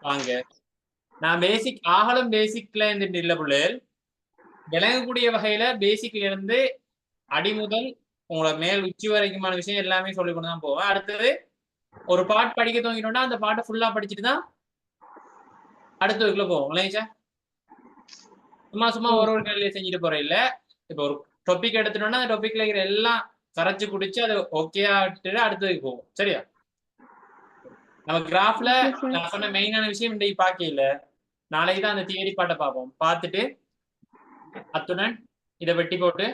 வாங்க. நான் பேசிக் ஆகலும் பேசிக்ல இருந்துட்டு இல்ல பிள்ளைகள், விளங்கக்கூடிய வகையில பேசிக்ல இருந்து அடிமுதல் உங்களை மேல் உச்சி வரைக்குமான விஷயம் எல்லாமே சொல்லி கொண்டு தான் போவேன். அடுத்தது ஒரு பாட்டு படிக்க துவங்கிட்டோம்னா அந்த பாட்டை ஃபுல்லா படிச்சுட்டு தான் அடுத்த வீக்குல போவோம். இல்லைங்க? சும்மா ஒரு கேள்வியை செஞ்சுட்டு போற இல்ல. இப்போ ஒரு டாபிக் எடுத்துட்டோம்னா அந்த டாபிக்ல இருக்கிற எல்லாம் கரைச்சு குடிச்சு அது ஓகேயா விட்டுட்டு அடுத்ததுக்கு போவோம். சரியா? நம்ம கிராஃப்ல நான் சொன்ன மெயினான விஷயம் இன்றைக்கு பார்க்கல. நாளைக்கு தான் அந்த தியரி பாட்டை பார்ப்போம். பார்த்துட்டு அத்துடன் இதை வெட்டி போட்டு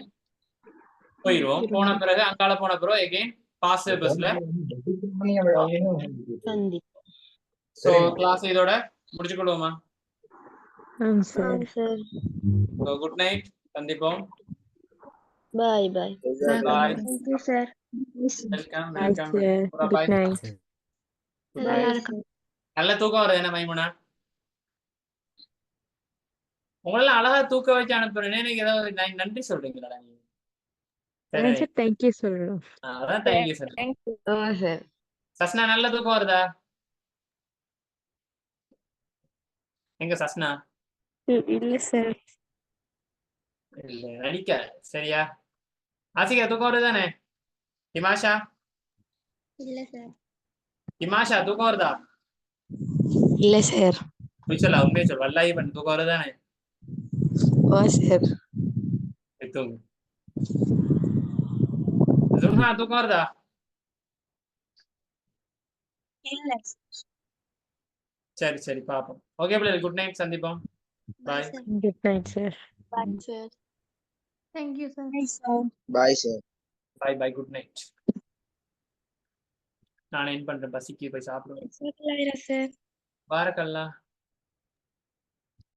போயிடுவோம். போன பிறகு அங்கால போன பிறகு எகைன் பாஸ் பஸ்ல சோ கிளாஸ் இதோட முடிச்சு கொள்வோமா? சார். குட் நைட், சந்திப்போம். பாய் பாய். பாய். Thank you, sir. Welcome Bye, welcome. sir. Good bye. night. நல்ல தூக்கம் வருது என்ன மைமுனா? உங்களெல்லாம் அழகா தூக்க வச்சு அனுப்புறேன். எனக்கு ஏதாவது நன்றி சொல்றீங்களா நீங்க? சரி. Sir, thank you சொல்லணும். அதான் தேங்க்யூ சார். சார். சஸ்னா நல்ல தூக்கம் வருதா? எங்க சஸ்னா? இல்ல சார். இல்ல நடிக்க. சரியா? ஆசிகா தூக்கம் வருதானே? திமாஷா? இல்ல சார். திமாஷா தூக்கம் வருதா? இல்ல சார். சொல்ல உண்மையை சொல். வல்லாயி பண்ணு தூக்கம் வருதானே? ஓ சார். தூங்கு. ஜுல்ஹா தூக்கம் வருதா? இல்ல. சரி சரி பாப்போம். ஓகே பிள்ளைகள், குட் நைட், சந்திப்போம். பாய். Good night, sir. Bye, sir. Thank you, sir. Bye sir. Bye bye, good night. நான் என்ன பண்றேன், பசிக்கு போய் சாப்பிடுவேன். Sir. பாரக்கல்லா.